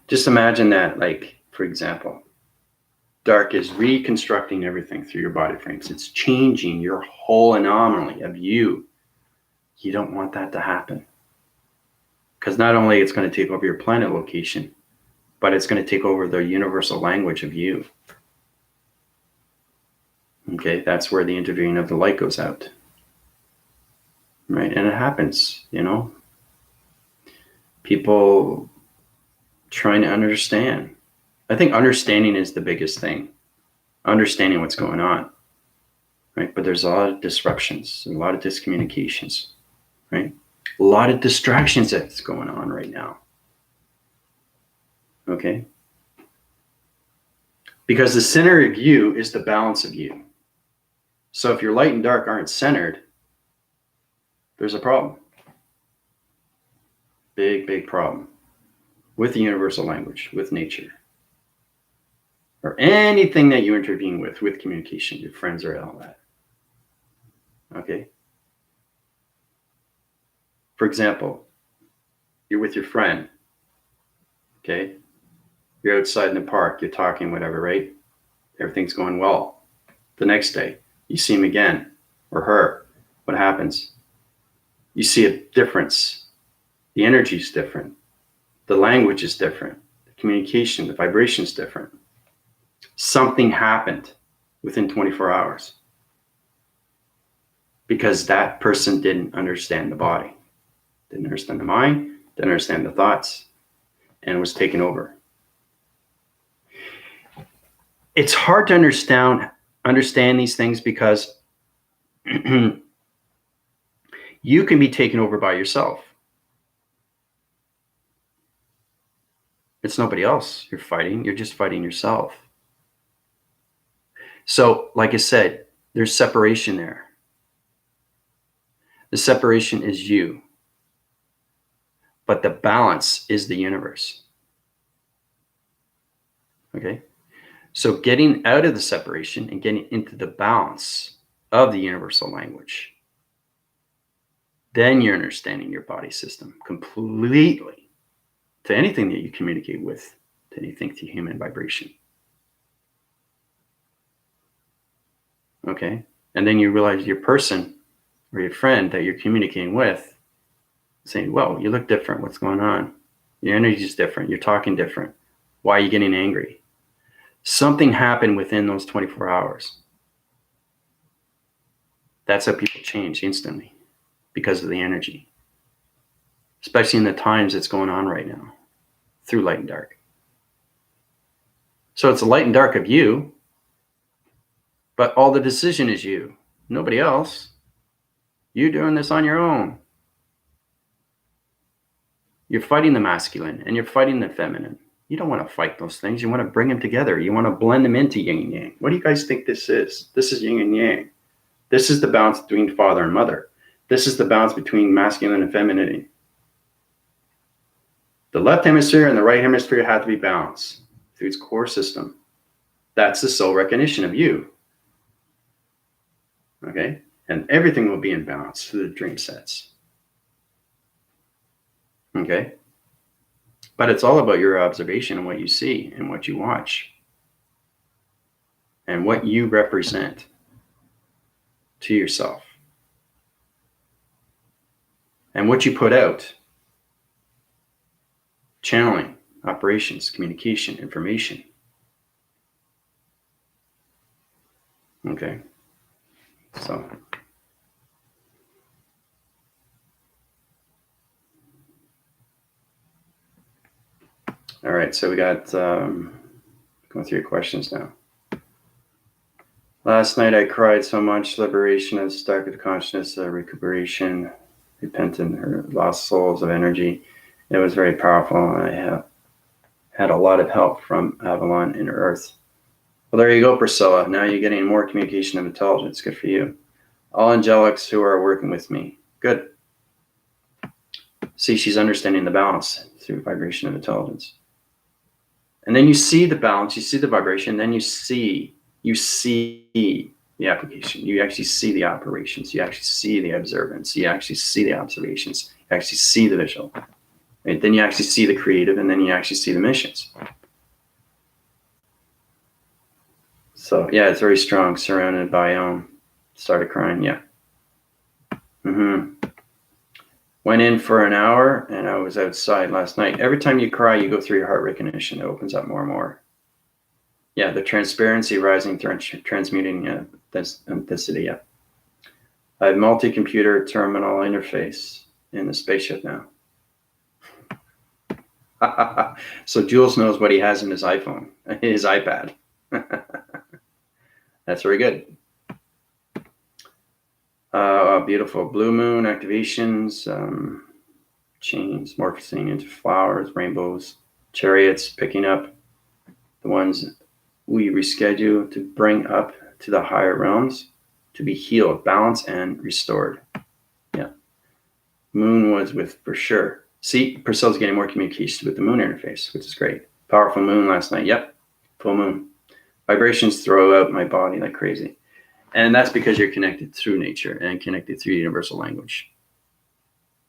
Just imagine that, like, for example, Dark is reconstructing everything through your body frames. It's changing your whole anomaly of you. You don't want that to happen. Because not only it's going to take over your planet location, but it's going to take over the universal language of you. Okay, that's where the interviewing of the light goes out. Right, and it happens, People trying to understand. I think understanding is the biggest thing. Understanding what's going on. Right, but there's a lot of disruptions, a lot of discommunications, right? A lot of distractions that's going on right now. Okay? Because the center of you is the balance of you. So if your light and dark aren't centered, there's a problem. Big, big problem with the universal language, with nature, or anything that you intervene with communication, your friends or all that. Okay? For example, you're with your friend, okay? You're outside in the park, you're talking, whatever, right? Everything's going well. The next day, you see him again, or her. What happens? You see a difference. The energy is different. The language is different. The communication, the vibration is different. Something happened within 24 hours because that person didn't understand the body, didn't understand the mind, didn't understand the thoughts, and was taken over. It's hard to understand these things because you can be taken over by yourself. It's nobody else you're fighting. You're just fighting yourself. So, like I said, there's separation there. The separation is you. But the balance is the universe. Okay? So getting out of the separation and getting into the balance of the universal language, then you're understanding your body system completely to anything that you communicate with, to anything to human vibration. Okay? And then you realize your person or your friend that you're communicating with saying, well, you look different. What's going on? Your energy is different. You're talking different. Why are you getting angry? Something happened within those 24 hours. That's how people change instantly because of the energy, especially in the times that's going on right now through light and dark. So it's the light and dark of you, but all the decision is you, nobody else. You're doing this on your own. You're fighting the masculine and you're fighting the feminine. You don't want to fight those things. You want to bring them together. You want to blend them into yin and yang. What do you guys think this is? This is yin and yang. This is the balance between father and mother. This is the balance between masculine and femininity. The left hemisphere and the right hemisphere have to be balanced through its core system. That's the soul recognition of you. Okay? And everything will be in balance through the dream sets. Okay? But it's all about your observation and what you see and what you watch and what you represent to yourself and what you put out. Channeling, operations, communication, information. Okay. So. All right, so we got going through your questions now. Last night I cried so much. Liberation of started consciousness, recuperation, repentant, or lost souls of energy. It was very powerful. I have had a lot of help from Avalon and Earth. Well, there you go, Priscilla. Now you're getting more communication of intelligence. Good for you. All angelics who are working with me. Good. See, she's understanding the balance through vibration of intelligence. And then you see the balance, you see the vibration, then you see the application. You actually see the operations. You actually see the observance. You actually see the observations. You actually see the visual. Right? Then you actually see the creative, and then you actually see the missions. So yeah, it's very strong. Surrounded by started crying. Yeah. Went in for an hour, and I was outside last night. Every time you cry, you go through your heart recognition. It opens up more and more. Yeah, the transparency rising, transmuting this authenticity. Yeah. I have multi-computer terminal interface in the spaceship now. So Jules knows what he has in his iPhone, his iPad. That's very good. Beautiful blue moon activations, chains morphing into flowers, rainbows, chariots, picking up the ones we reschedule to bring up to the higher realms to be healed, balanced, and restored. Yeah. Moon was with for sure. See, Priscilla's getting more communication with the moon interface, which is great. Powerful moon last night. Yep. Full moon. Vibrations throw out my body like crazy. And that's because you're connected through nature and connected through universal language.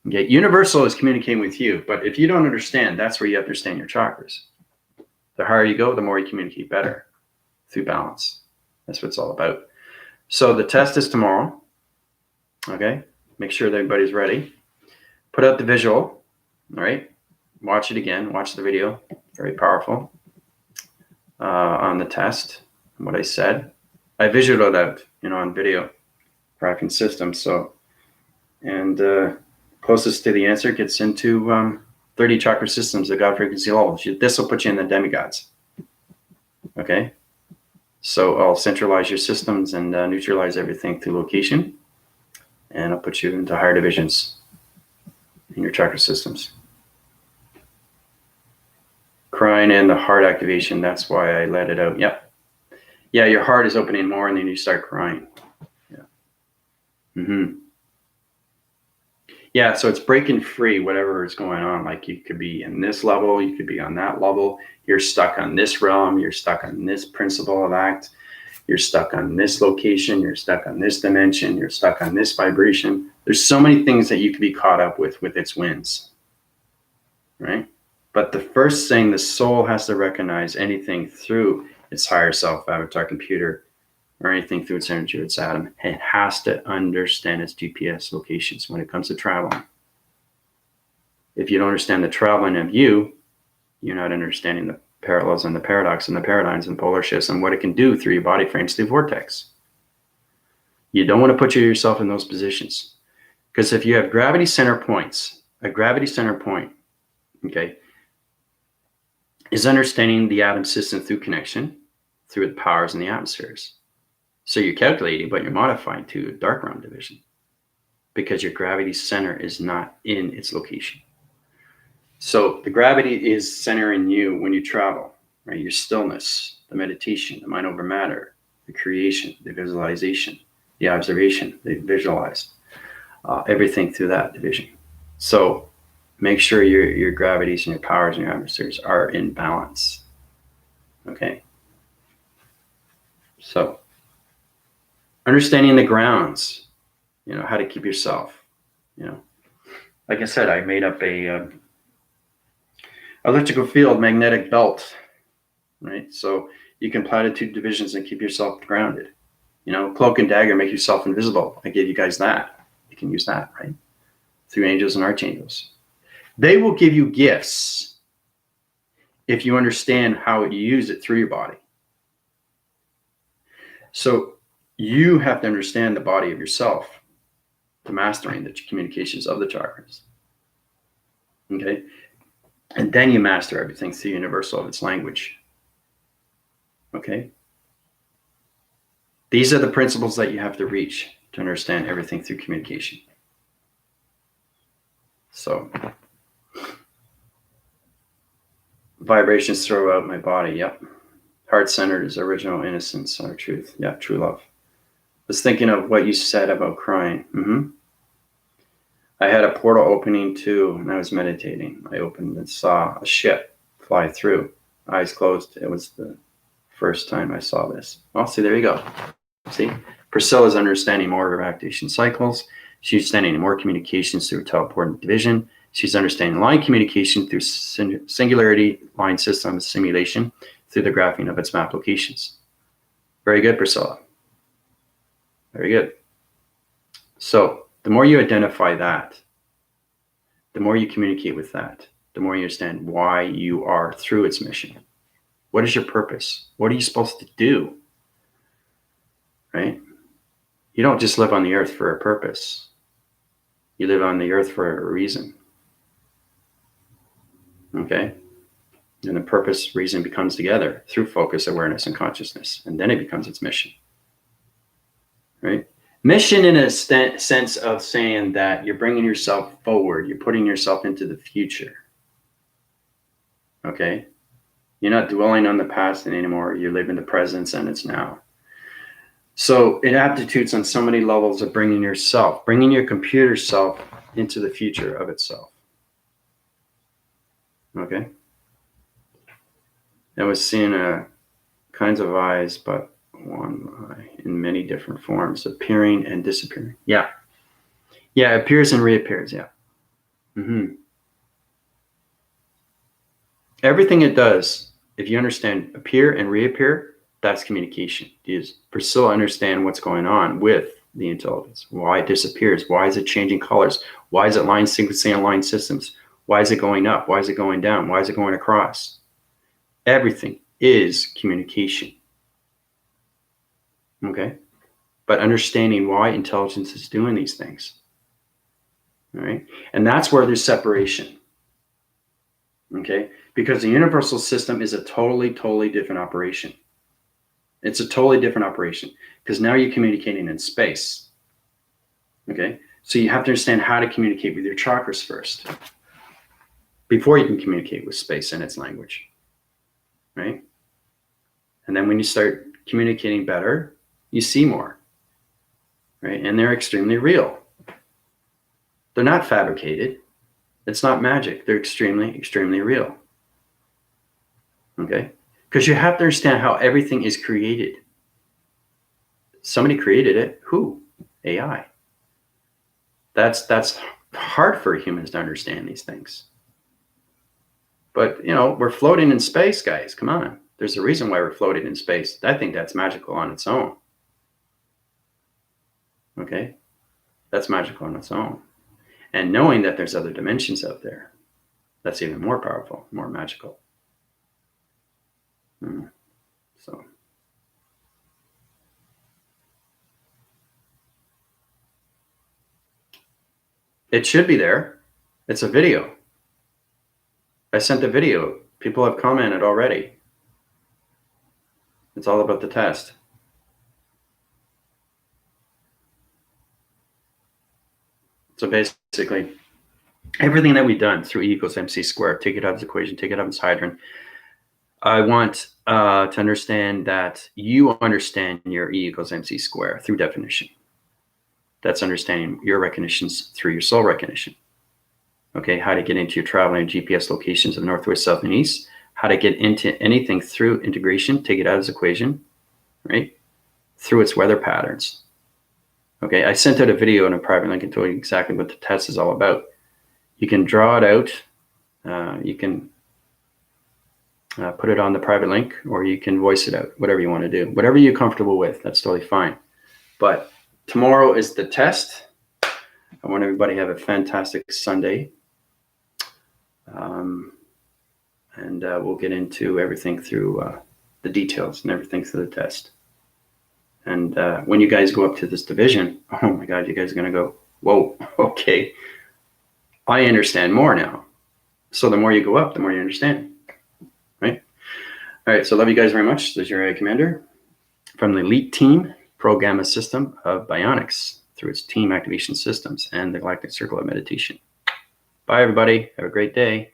Okay, universal is communicating with you, but if you don't understand, that's where you understand your chakras. The higher you go, the more you communicate better through balance. That's what it's all about. So the test is tomorrow. Okay, make sure that everybody's ready. Put out the visual. All right, watch it again. Watch the video. Very powerful on the test. What I said. I visualized it out, on video, cracking system. So, and closest to the answer gets into 30 chakra systems of God frequency levels. This will put you in the demigods. Okay. So I'll centralize your systems and neutralize everything through location, and I'll put you into higher divisions in your chakra systems. Crying and the heart activation. That's why I let it out. Yep. Yeah, your heart is opening more, and then you start crying. Yeah. Yeah, so it's breaking free whatever is going on. Like you could be in this level, you could be on that level. You're stuck on this realm. You're stuck on this principle of act. You're stuck on this location. You're stuck on this dimension. You're stuck on this vibration. There's so many things that you could be caught up with its winds, right? But the first thing the soul has to recognize anything through its higher self, avatar, computer, or anything through its energy or its atom, it has to understand its GPS locations when it comes to traveling. If you don't understand the traveling of you, you're not understanding the parallels and the paradox and the paradigms and polar shifts and what it can do through your body frames through vortex. You don't want to put yourself in those positions. Because if you have gravity center points, a gravity center point, okay, is understanding the atom system through connection, through the powers in the atmospheres. So you're calculating, but you're modifying to a dark realm division because your gravity center is not in its location. So the gravity is centering you when you travel, right? Your stillness, the meditation, the mind over matter, the creation, the visualization, the observation, the visualize, everything through that division. So make sure your gravities and your powers and your atmospheres are in balance. Okay. So understanding the grounds, how to keep yourself, like I said, I made up a electrical field magnetic belt, right? So you can platitude divisions and keep yourself grounded. Cloak and dagger make yourself invisible. I gave you guys that. You can use that, right? Through angels and archangels. They will give you gifts if you understand how you use it through your body. So you have to understand the body of yourself to mastering the communications of the chakras. Okay? And then you master everything through universal of its language. Okay? These are the principles that you have to reach to understand everything through communication. So, vibrations throw out my body. Yep. Heart-centered is original innocence or truth. Yeah, true love. I was thinking of what you said about crying. I had a portal opening too, and I was meditating. I opened and saw a ship fly through. Eyes closed. It was the first time I saw this. Well, see, there you go. See, Priscilla's understanding more of her activation cycles. She's understanding more communications through teleport division. She's understanding line communication through singularity line system simulation through the graphing of its map locations. Very good, Priscilla. Very good. So the more you identify that, the more you communicate with that, the more you understand why you are through its mission. What is your purpose? What are you supposed to do? Right? You don't just live on the earth for a purpose. You live on the earth for a reason. Okay? And the purpose, reason becomes together through focus, awareness, and consciousness. And then it becomes its mission. Right? Mission in a sense of saying that you're bringing yourself forward. You're putting yourself into the future. Okay? You're not dwelling on the past anymore. You live in the present and it's now. So it aptitudes on so many levels of bringing your computer self into the future of itself. Okay? I was seeing kinds of eyes, but one eye in many different forms, appearing and disappearing. Yeah. Yeah, it appears and reappears. Yeah. Mm-hmm. Everything it does, if you understand appear and reappear, that's communication. Does Priscilla understand what's going on with the intelligence? Why it disappears? Why is it changing colors? Why is it line sequencing and line systems? Why is it going up? Why is it going down? Why is it going across? Everything is communication. Okay? But understanding why intelligence is doing these things. All right? And that's where there's separation. Okay? Because the universal system is a totally, totally different operation. It's a totally different operation because now you're communicating in space. Okay? So you have to understand how to communicate with your chakras first before you can communicate with space and its language. Right? And then when you start communicating better, you see more. Right? And they're extremely real. They're not fabricated. It's not magic. They're extremely, extremely real. Okay? Because you have to understand how everything is created. Somebody created it. Who? AI. That's hard for humans to understand these things. But, we're floating in space, guys. Come on. There's a reason why we're floating in space. I think that's magical on its own. Okay? That's magical on its own. And knowing that there's other dimensions out there, that's even more powerful, more magical. So. It should be there. It's a video. I sent the video. People have commented already. It's all about the test. So basically, everything that we've done through E equals MC squared, take it out of this equation, take it out of this hydrogen. I want to understand that you understand your E equals MC squared through definition. That's understanding your recognitions through your soul recognition. Okay, how to get into your traveling GPS locations of northwest, south, and east. How to get into anything through integration, take it out of this equation, right? Through its weather patterns. Okay, I sent out a video in a private link and told you exactly what the test is all about. You can draw it out. You can put it on the private link, or you can voice it out, whatever you want to do. Whatever you're comfortable with, that's totally fine. But tomorrow is the test. I want everybody to have a fantastic Sunday. And we'll get into everything through the details and everything through the test. And when you guys go up to this division, oh my God, you guys are going to go, whoa, okay. I understand more now. So the more you go up, the more you understand. Right? All right. So love you guys very much. This is your area commander from the elite team Pro Gamma system of Bionics through its team activation systems and the Galactic Circle of Meditation. Bye, everybody. Have a great day.